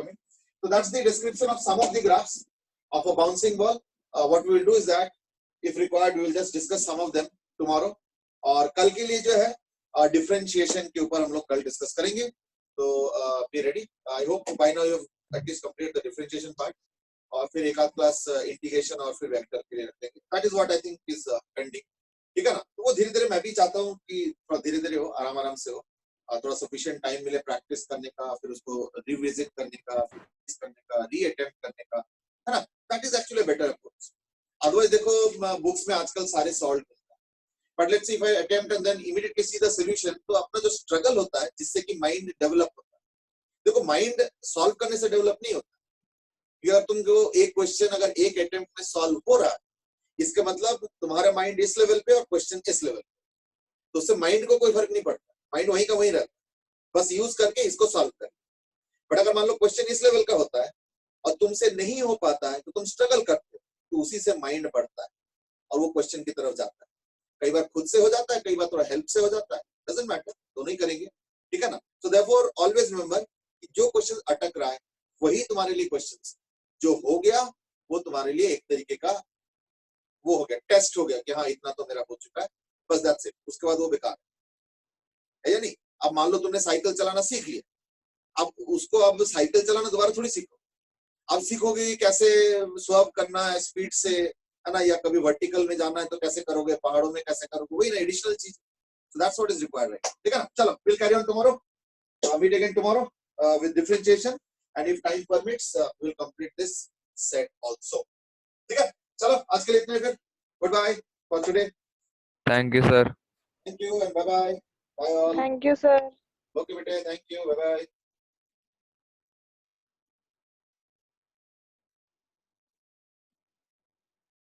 So that's the description of some of the graphs of a bouncing ball. What we will do is that, if required, we will just discuss some of them tomorrow. और कल के लिए जो है differentiation के ऊपर हम लोग कल डिस्कस करेंगे। तो be ready. I hope by now you have at least complete the differentiation part, और फिर एक आध क्लास इंटीग्रेशन और फिर वेक्टर के लिए रख देंगे। That is what I think is pending. ठीक है ना, तो वो धीरे धीरे मैं भी चाहता हूँ कि थोड़ा धीरे धीरे हो, आराम आराम से हो, थोड़ा सफिशिएंट टाइम मिले प्रैक्टिस करने का, फिर उसको रिविजिट करने का, करने का, रीअटेम्प्ट करने का, है ना। That is actually better approach. Otherwise देखो बुक्स में आजकल सारे सॉल्व होता है, but let's see if I attempt and then immediately see the solution, तो अपना जो स्ट्रगल होता है जिससे कि माइंड डेवलप होता है। देखो माइंड सॉल्व करने से डेवलप नहीं होता। अगर तुमको एक क्वेश्चन अगर एक अटेम्प्ट में सॉल्व हो रहा है, इसका मतलब तुम्हारा माइंड इस लेवल पे और क्वेश्चन इस लेवल पे, तो उससे माइंड को कोई फर्क नहीं पड़ता, माइंड वहीं का वहीं रहता है, बस यूज करके इसको सॉल्व कर। बट अगर मान लो क्वेश्चन इस लेवल का होता है और तुमसे नहीं हो पाता है, तो तुम स्ट्रगल करते हो, तो उसी से माइंड बढ़ता है और वो क्वेश्चन की तरफ जाता है। कई बार खुद से हो जाता है, कई बार थोड़ा हेल्प से हो जाता है, डजंट मैटर, दोनों ही करेंगे। ठीक है ना। सो देयरफॉर ऑलवेज रिमेंबर कि जो क्वेश्चन अटक रहा है वही तुम्हारे लिए क्वेश्चन, जो हो गया वो तुम्हारे लिए एक तरीके का वो हो गया, टेस्ट हो गया कि हाँ इतना तो मेरा हो चुका है, बस दैट्स इट। उसके बाद वो बेकार है या नहीं। अब मान लो तुमने साइकिल चलाना सीख लिया, अब उसको अब साइकिल चलाना दोबारा थोड़ी सीखो, अब सीखोगे कि कैसे स्वर्व करना है स्पीड से, है ना, या कभी वर्टिकल में जाना है तो कैसे करोगे, पहाड़ों में कैसे करोगे, वही ना एडिशनल चीज। So that's what is required, right. ठीक है ना, चलो will carry on tomorrow, meet again tomorrow with differentiation, and if time permits will complete this set also. ठीक है, चलो आज के लिए इतना ही, फिर good bye for today.
Thank you sir.
Thank you and bye bye. Bye all.
Thank you, sir.
Okay बेटे, थैंक यू, बाय बाय।